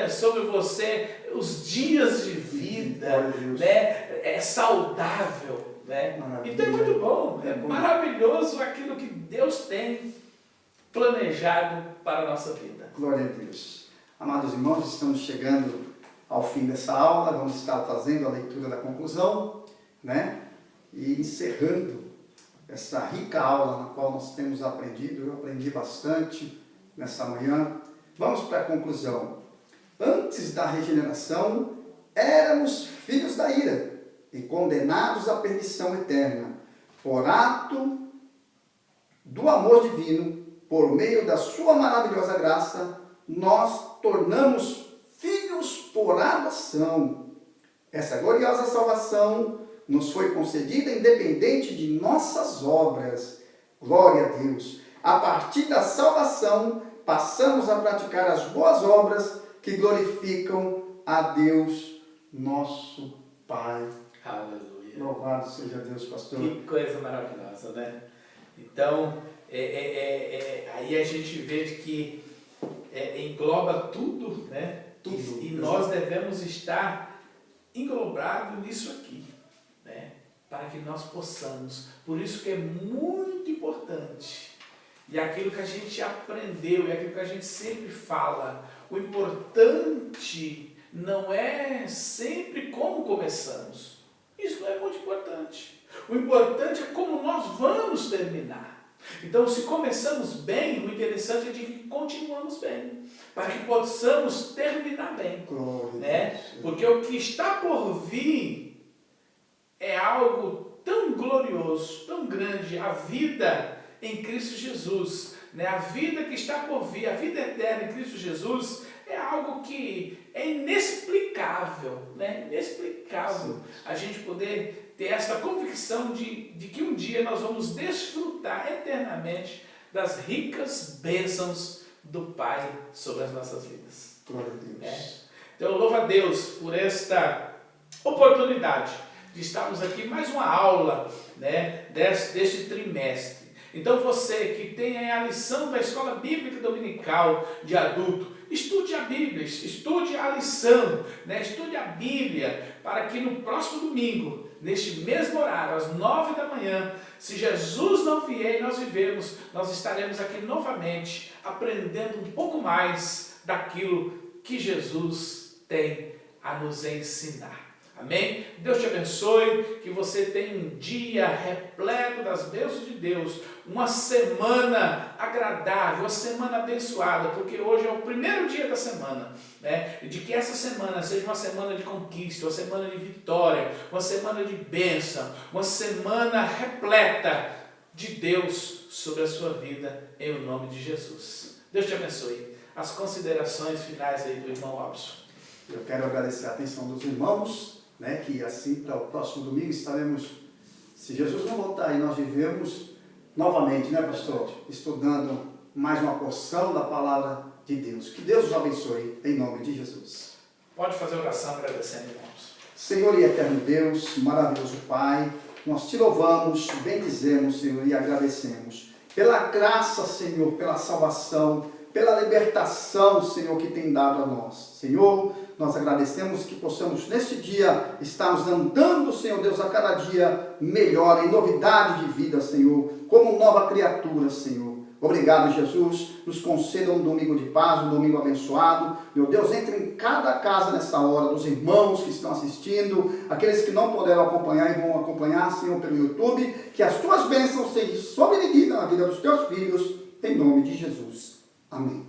Speaker 1: sobre você os dias de vida, né? É saudável, né? Então é muito bom, é maravilhoso aquilo que Deus tem planejado para a nossa vida.
Speaker 2: Glória a Deus. Amados irmãos, estamos chegando ao fim dessa aula, vamos estar fazendo a leitura da conclusão, né? E encerrando essa rica aula na qual nós temos aprendido. Eu aprendi bastante nessa manhã. Vamos para a conclusão. Antes da regeneração, éramos filhos da ira e condenados à perdição eterna, por ato do amor divino, por meio da sua maravilhosa graça, nós tornamos filhos por adoção. Essa gloriosa salvação nos foi concedida independente de nossas obras. Glória a Deus. A partir da salvação, passamos a praticar as boas obras que glorificam a Deus, nosso Pai.
Speaker 1: Aleluia.
Speaker 2: Louvado seja Deus, pastor.
Speaker 1: Que coisa maravilhosa, né? Então, aí a gente vê que engloba tudo, né?
Speaker 2: Tudo.
Speaker 1: E nós devemos estar englobados nisso aqui, né? Para que nós possamos. Por isso que é muito importante. E aquilo que a gente aprendeu, e aquilo que a gente sempre fala, o importante não é sempre como começamos. Isso não é muito importante. O importante é como nós vamos terminar. Então, se começamos bem, o interessante é de que continuamos bem, para que possamos terminar bem. Né? Porque o que está por vir é algo tão glorioso, tão grande, a vida em Cristo Jesus, né? A vida que está por vir, a vida eterna em Cristo Jesus, é algo que é inexplicável, né? Inexplicável. Sim. A gente poder ter essa convicção de que um dia nós vamos desfrutar eternamente das ricas bênçãos do Pai sobre as nossas vidas.
Speaker 2: Glória a Deus.
Speaker 1: É. Então eu louvo a Deus por esta oportunidade de estarmos aqui mais uma aula, né, deste trimestre. Então você que tem a lição da Escola Bíblica Dominical de adulto, estude a Bíblia, estude a lição, né? Estude a Bíblia, para que no próximo domingo, neste mesmo horário, às 9 da manhã, se Jesus não vier e nós vivemos, nós estaremos aqui novamente, aprendendo um pouco mais daquilo que Jesus tem a nos ensinar. Amém? Deus te abençoe, que você tenha um dia repleto das bênçãos de Deus, uma semana agradável, uma semana abençoada, porque hoje é o primeiro dia da semana, né? E de que essa semana seja uma semana de conquista, uma semana de vitória, uma semana de bênção, uma semana repleta de Deus sobre a sua vida, em nome de Jesus. Deus te abençoe. As considerações finais aí do irmão Robson.
Speaker 2: Eu quero agradecer a atenção dos irmãos, né, que assim para o próximo domingo estaremos, se Jesus não voltar e nós vivemos novamente, né, pastor? Estudando mais uma porção da palavra de Deus. Que Deus os abençoe, em nome de Jesus.
Speaker 1: Pode fazer oração agradecendo, irmãos.
Speaker 2: Senhor e eterno Deus, maravilhoso Pai, nós te louvamos, bendizemos, Senhor, e agradecemos pela graça, Senhor, pela salvação, pela libertação, Senhor, que tem dado a nós. Senhor, nós agradecemos que possamos neste dia estarmos andando, Senhor Deus, a cada dia melhor, em novidade de vida, Senhor, como nova criatura, Senhor. Obrigado, Jesus. Nos conceda um domingo de paz, um domingo abençoado. Meu Deus, entre em cada casa nessa hora, dos irmãos que estão assistindo, aqueles que não puderam acompanhar e vão acompanhar, Senhor, pelo YouTube, que as tuas bênçãos sejam sobrevenidas na vida dos teus filhos, em nome de Jesus. Amém.